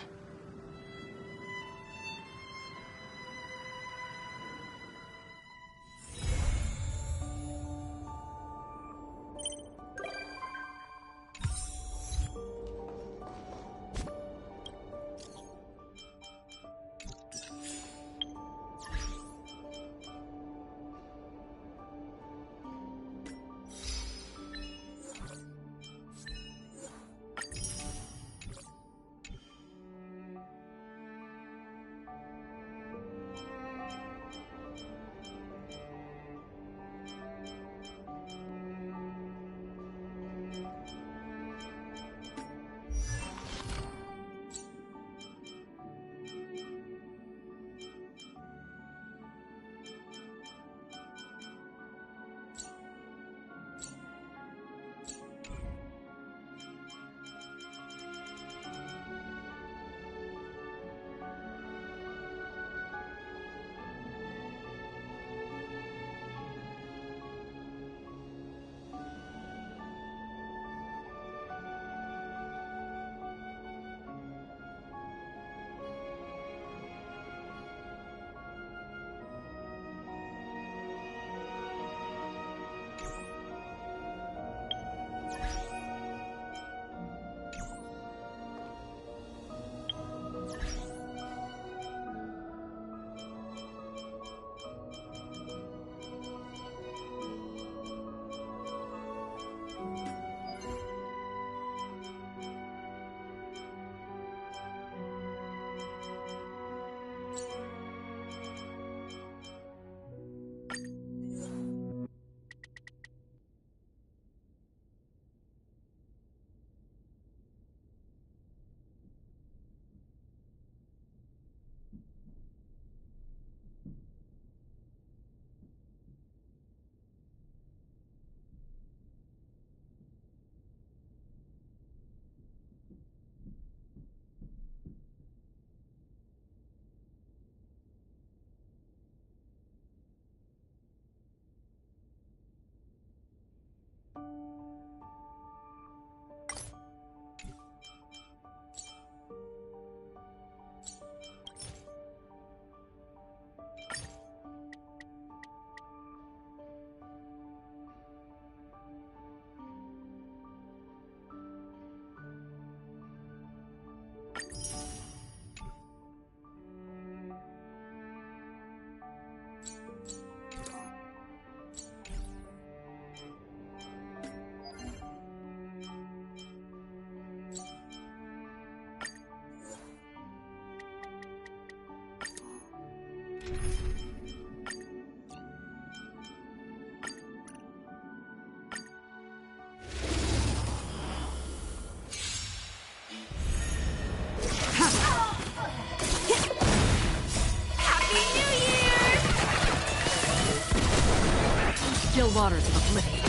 Still waters of oblivion.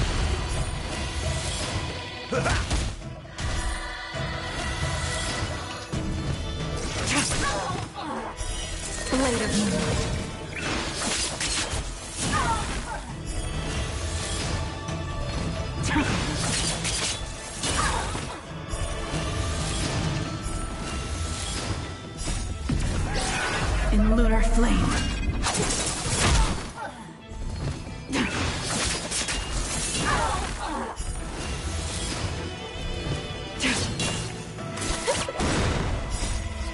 Blade of moonlight. In lunar flame.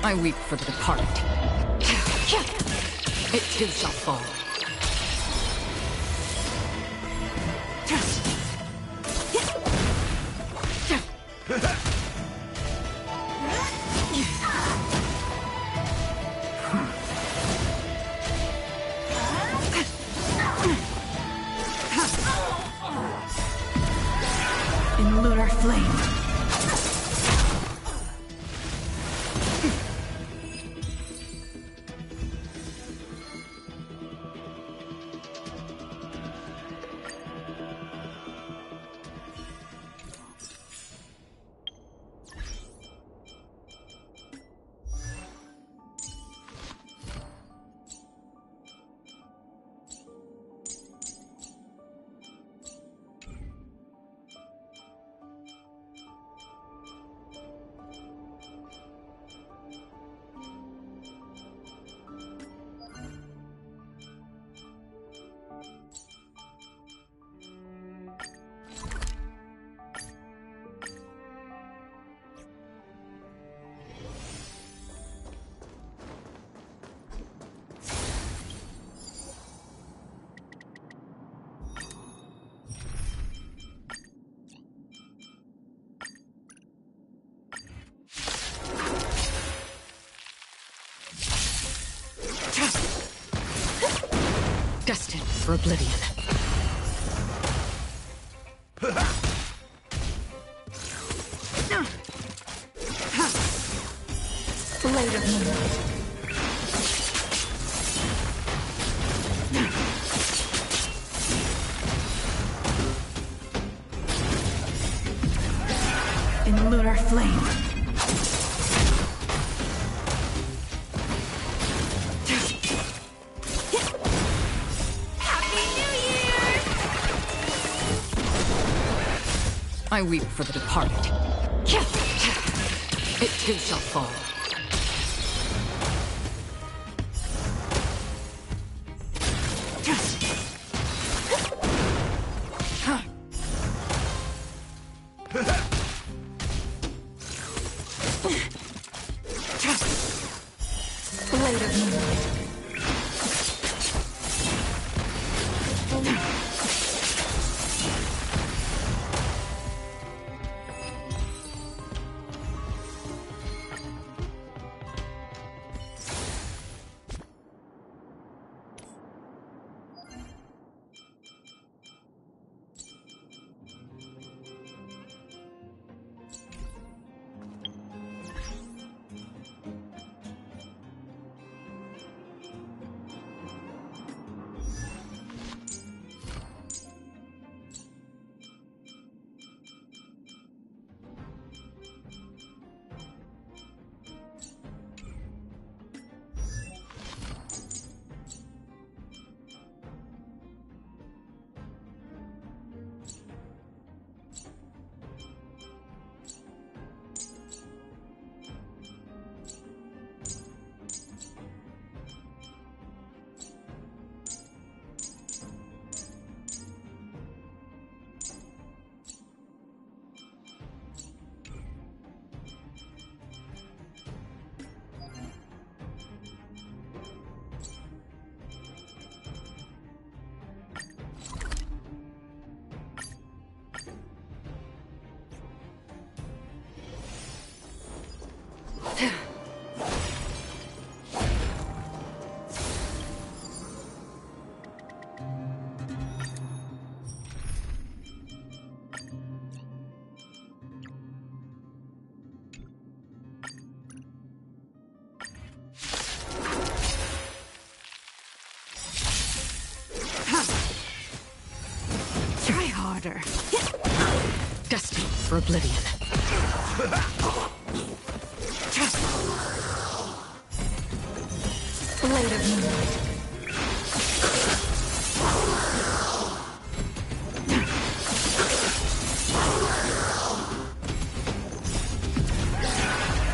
I weep for the departed. It too shall fall. In lunar flame. Destined for oblivion. Blade of moonlight. In lunar flame. I weep for the departed. It too shall fall. Blade of moonlight. order. Destined for oblivion. Blade of moonlight.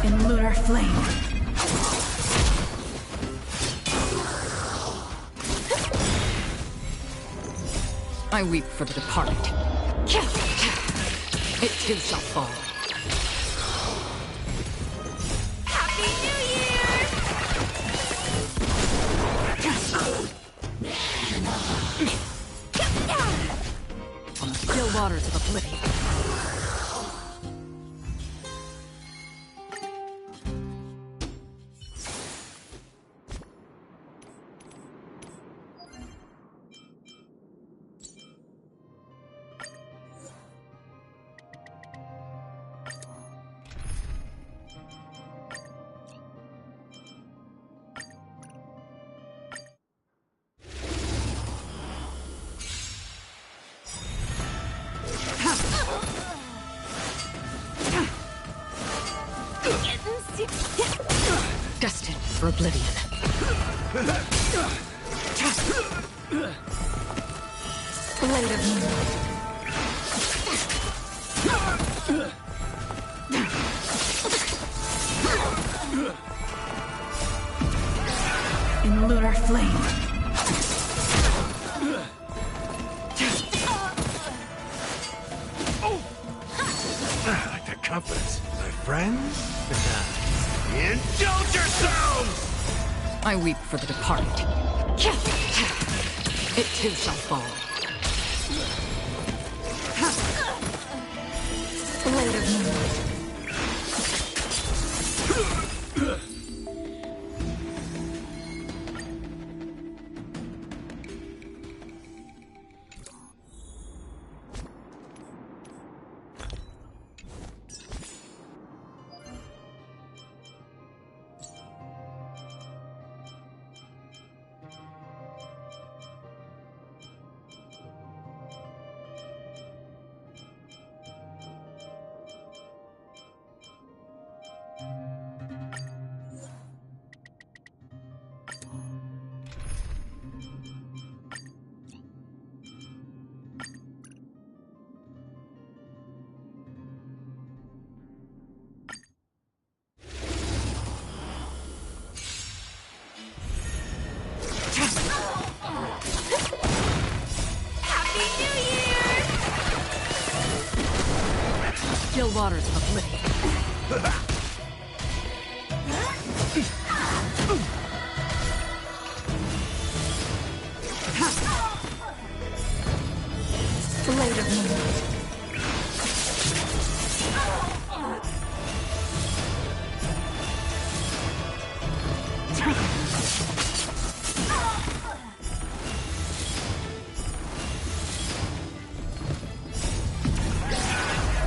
In lunar flame. I weep for the departed. It too shall fall.
Happy New Year!
On the still waters of oblivion. Destined for oblivion. Blade of moonlight. In lunar flame.
I like that confidence. My friends? Indulge yourselves!
I weep for the departed. It too shall fall. Blade of moonlight. Still waters of oblivion. Blade of moonlight.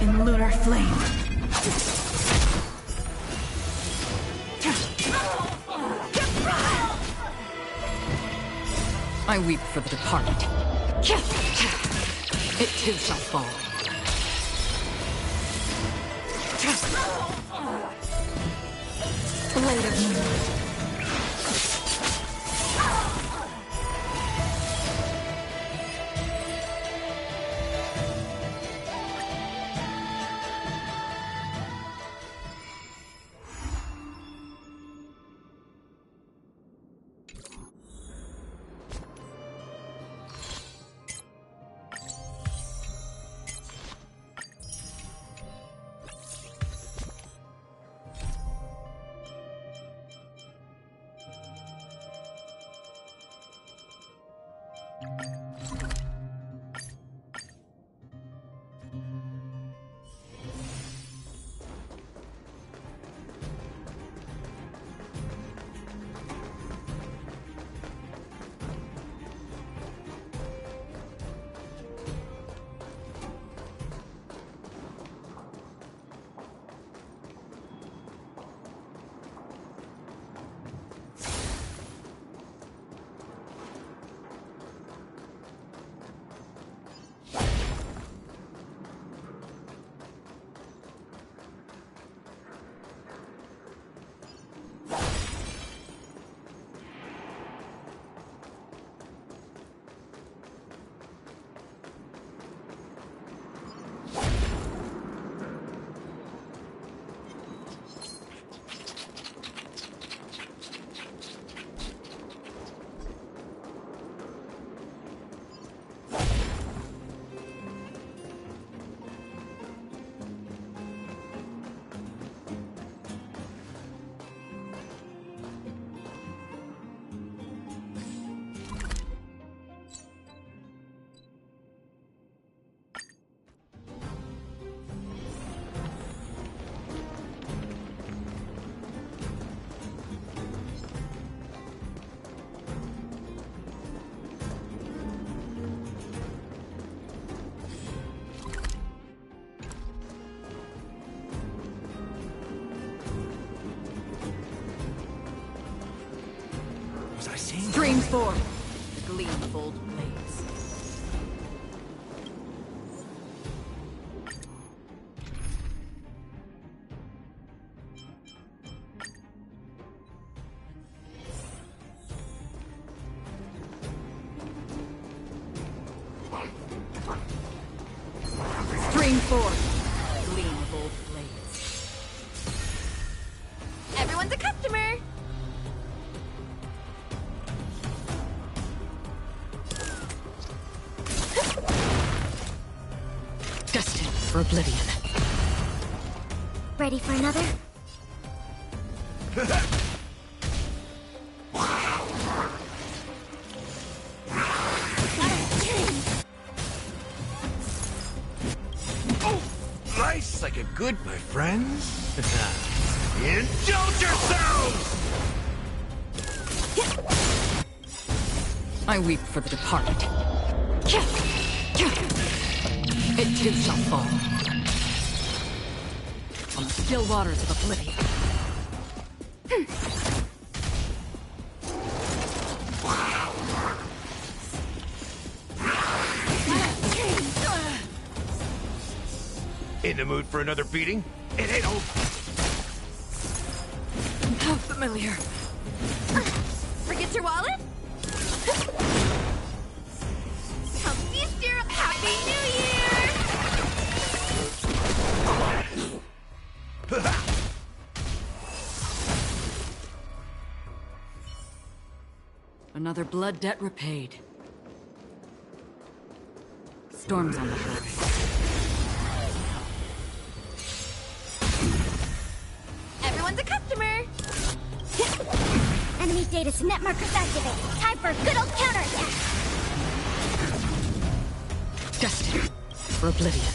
In lunar flame. I weep for the departed. It too shall fall. Blade of moonlight.
I see?
Stream forth, gleamful blades. Stream forth, gleamful blades.
Everyone's a customer!
Destined for oblivion.
Ready for another?
Life's like a good, my friends. Indulge yourselves!
I weep for the departed. It too shall fall. On the still waters of oblivion.
In the mood for another beating? It ain't over.
How familiar.
Forget your wallet? Come feast your Happy New Year!
Another blood debt repaid. Storms on the horizon.
Everyone's a customer!
Enemy data net markers activated. Time for a good old counterattack.
Destined for oblivion.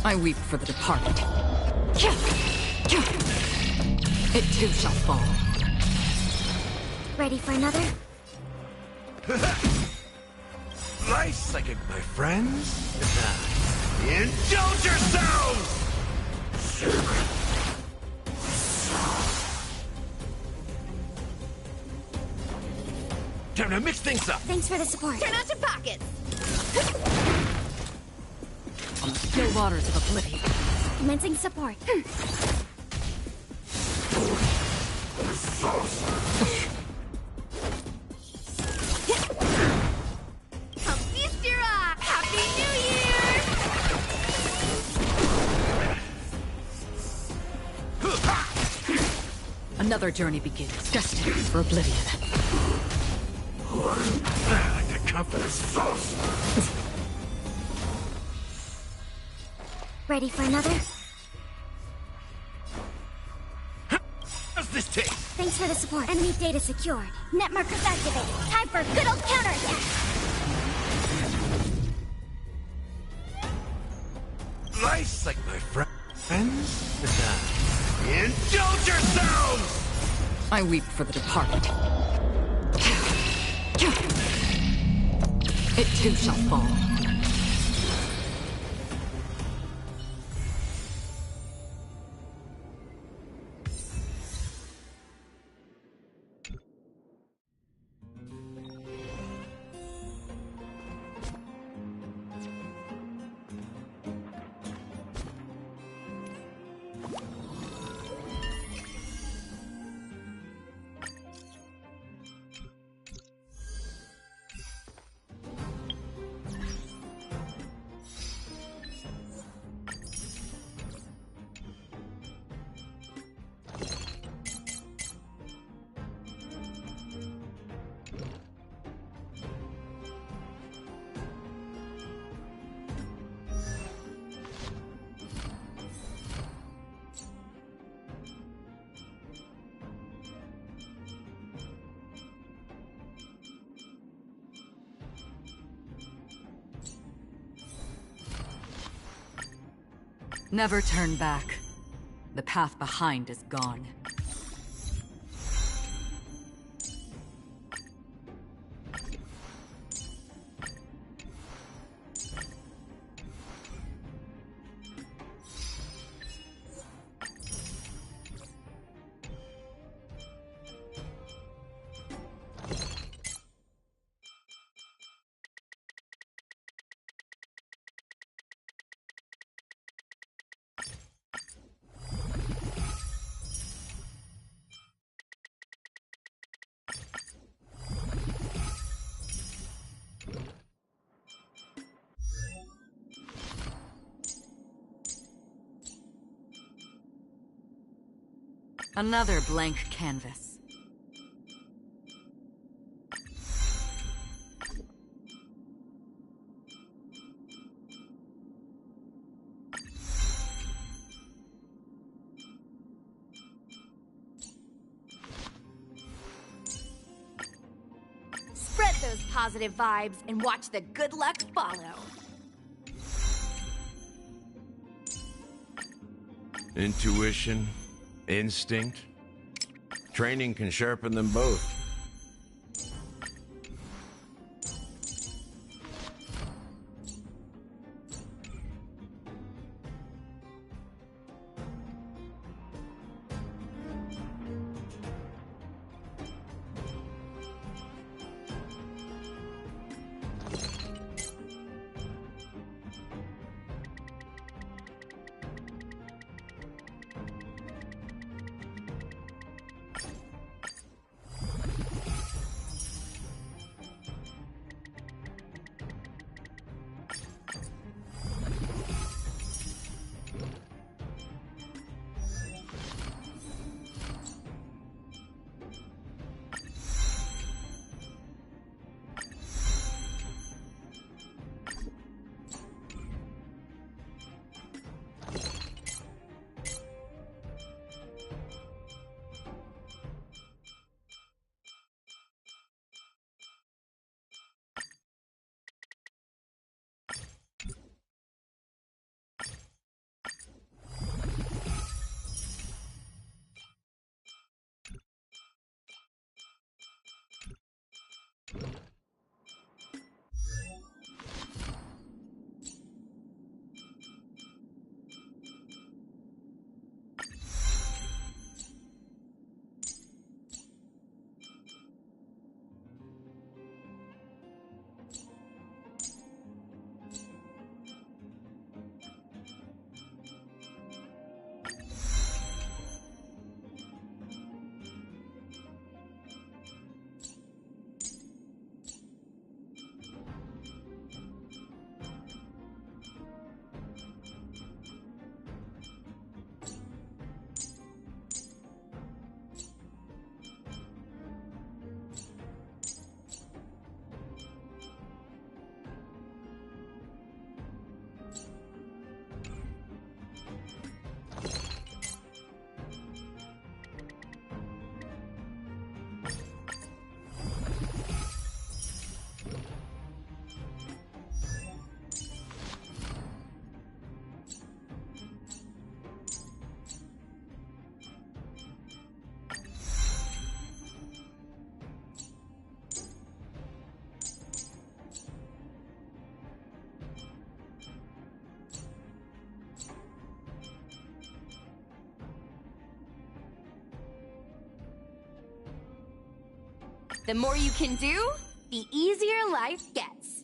I weep for the departed. It too shall fall.
Ready for another?
Life's like a, my friends. Indulge yourselves! Time to mix things up.
Thanks for the support.
Turn out your pockets!
On the still waters of oblivion.
Commencing support.
Come feast your Happy New Year!
Another journey begins. Destined for oblivion.
I like the confidence.
Ready for another?
How's this taste?
Thanks for the support. Enemy data secured. Net markers activated. Time for a good old counterattack.
Life's like my friends. Indulge yourselves!
I weep for the departed. It too shall fall. Never turn back. The path behind is gone. Another blank canvas.
Spread those positive vibes and watch the good luck follow.
Intuition, instinct. Training can sharpen them both.
The more you can do, the easier life gets.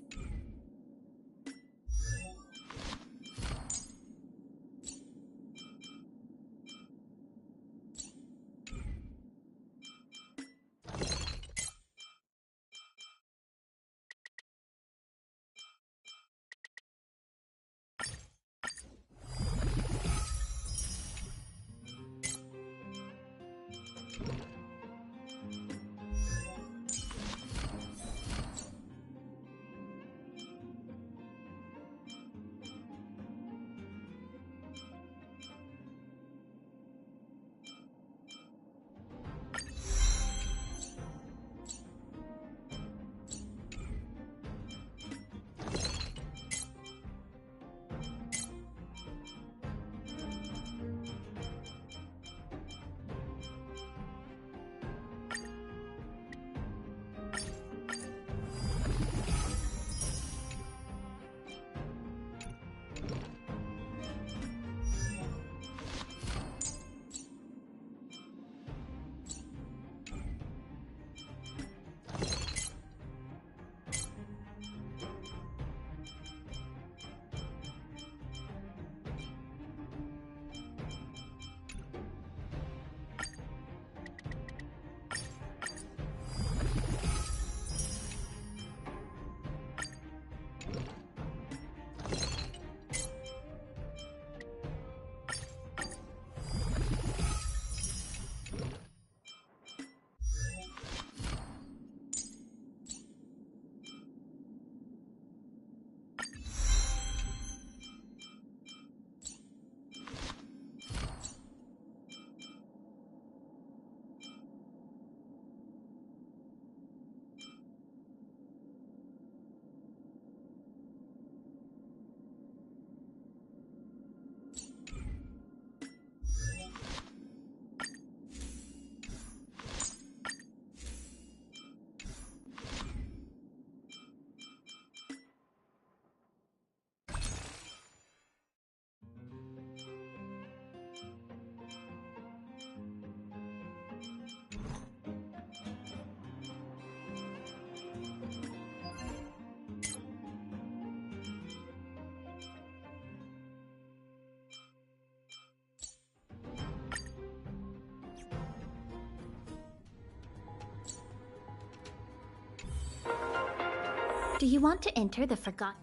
Do you want to enter the forgotten?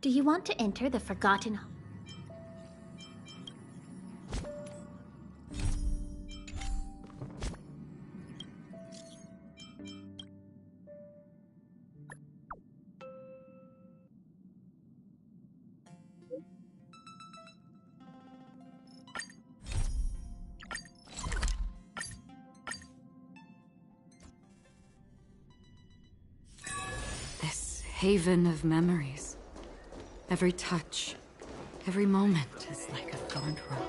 Do you want to enter the Forgotten Home?
This haven of memories. Every touch, every moment is like a thorned rose.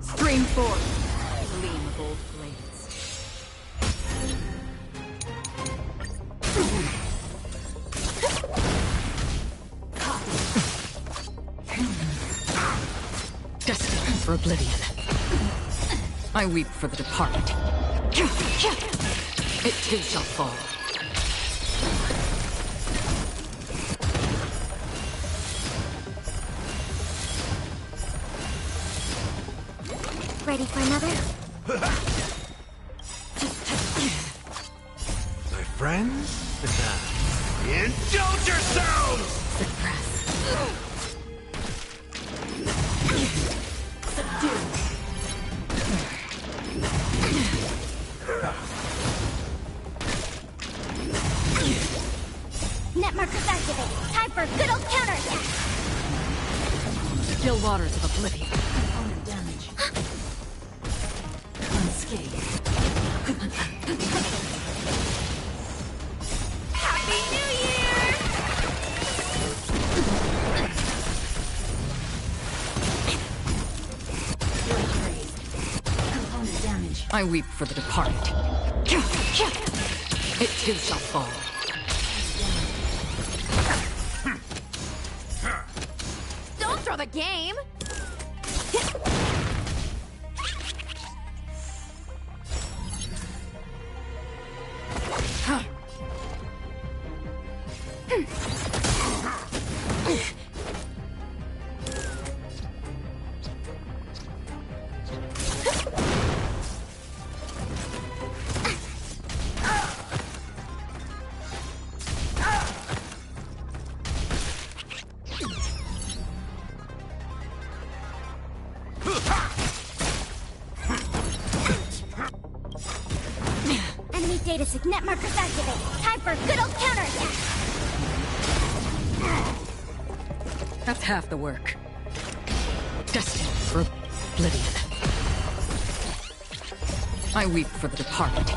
Stream forth, gleam of old blades. Destined for oblivion. I weep for the departed. It too shall fall.
Ready for another?
My friends? Indulge yourselves!
Subdue.
Net markers activated. Time for a good old counterattack.
Still waters of oblivion. Component damage. Unscathed.
Happy New Year!
Component damage. I weep for the departed. It too shall fall.
Don't throw the game!
Enemy data sig net markers activated. Time for a good old counterattack.
That's half the work. Destined for oblivion. I weep for the departed.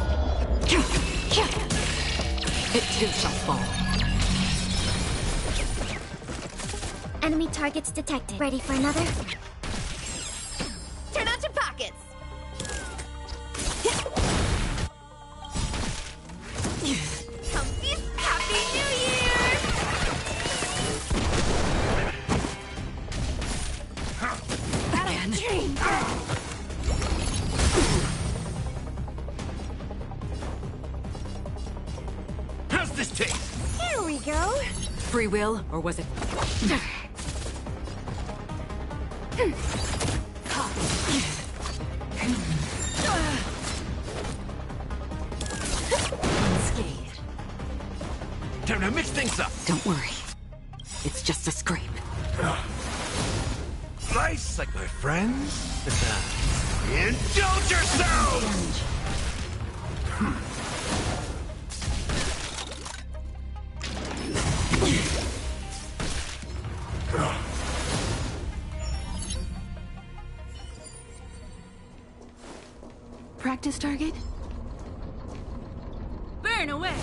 It too shall fall.
Enemy targets detected. Ready for another?
Turn out your pockets! Happy New Year! That'll dream!
How's this taste?
Here we go!
Free will, or was it? Unscathed.
Time to mix things up.
Don't worry. It's just a scrape.
Nice, like my friends? Indulge yourselves!
Practice target?
Burn away!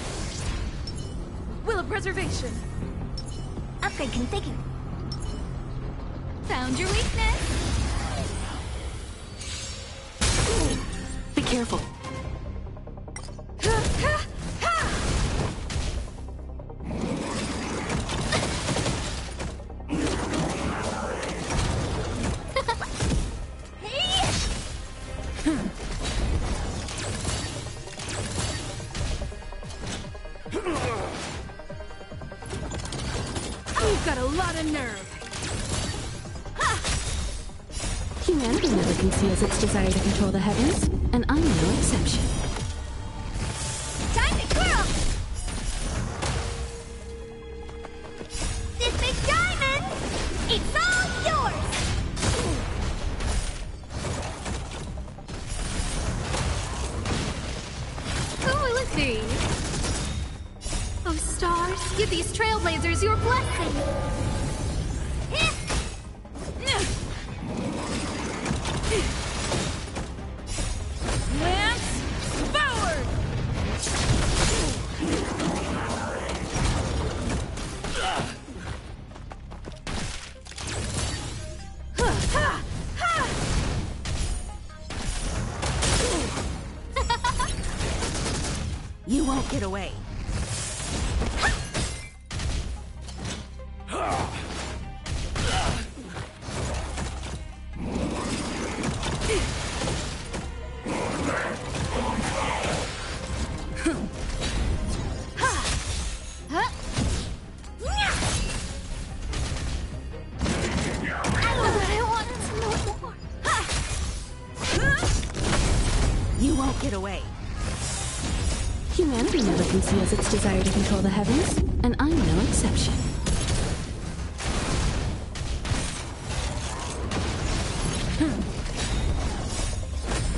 Will of preservation!
Upgrade configured.
Found your weakness!
Be careful.
You've got a lot of nerve!
Humanity never conceals its desire to control the heavens, and I'm no exception.
Time to curl! This big diamond! It's all yours!
Oh, let's see. Oh, stars, give these trailblazers your blessing.
Lance, forward!
won't get away. You won't get away.
Humanity never conceals its desire to control the heavens, and I'm no exception.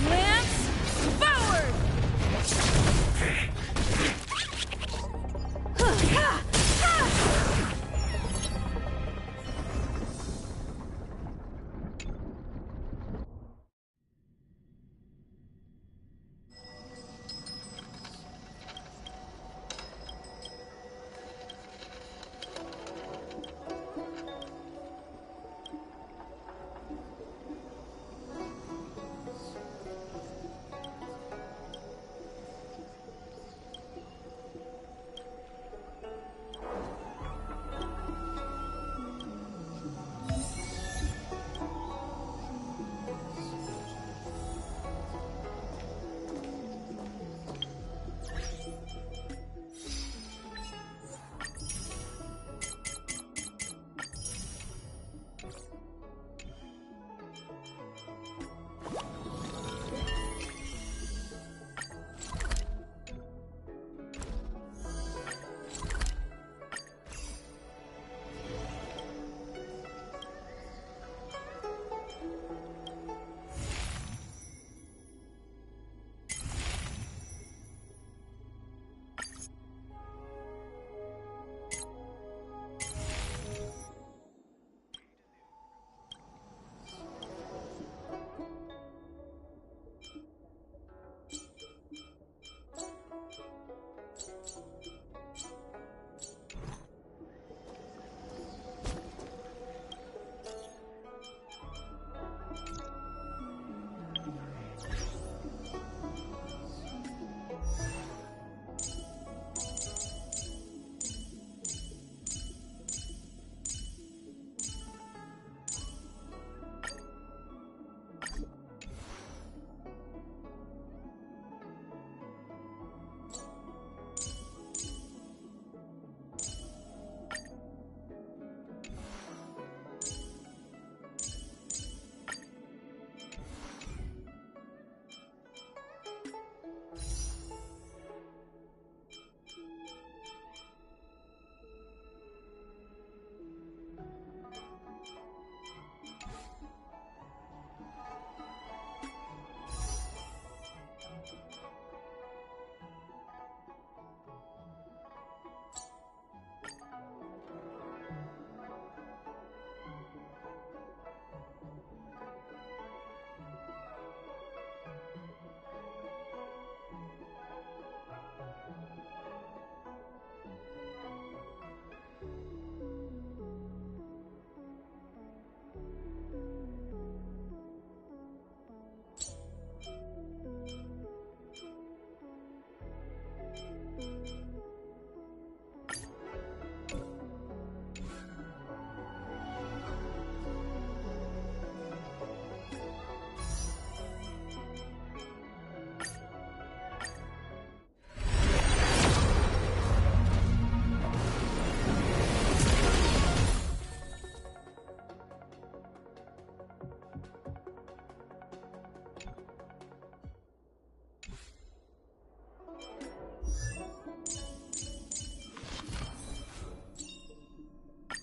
Lance, forward!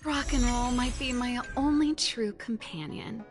Rock and roll might be my only true companion.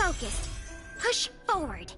focused. Push forward.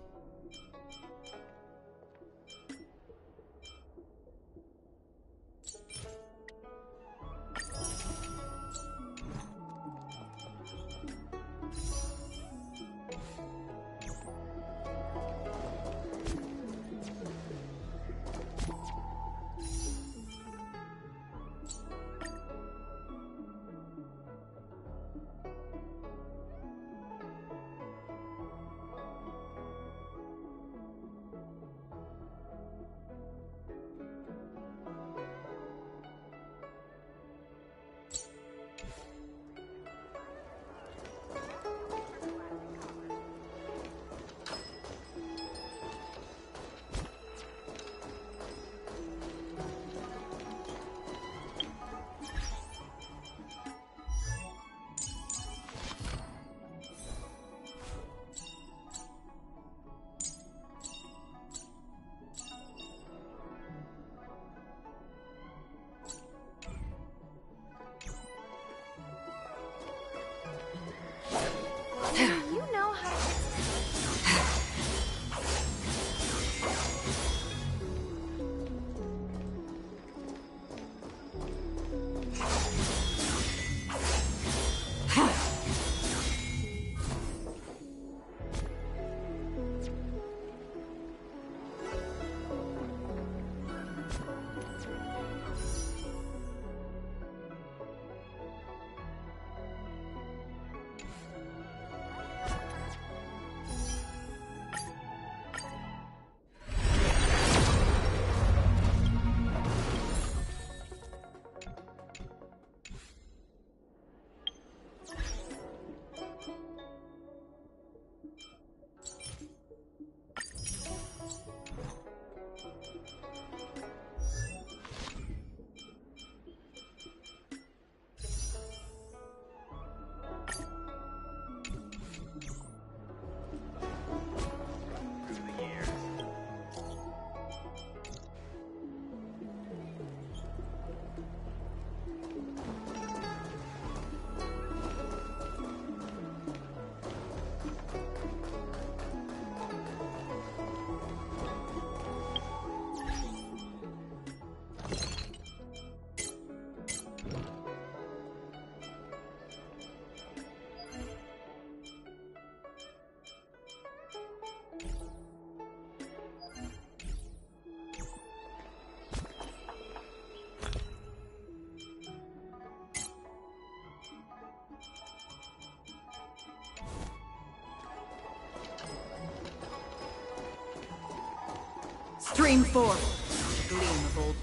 You know how to...
Stream forth, gleam of old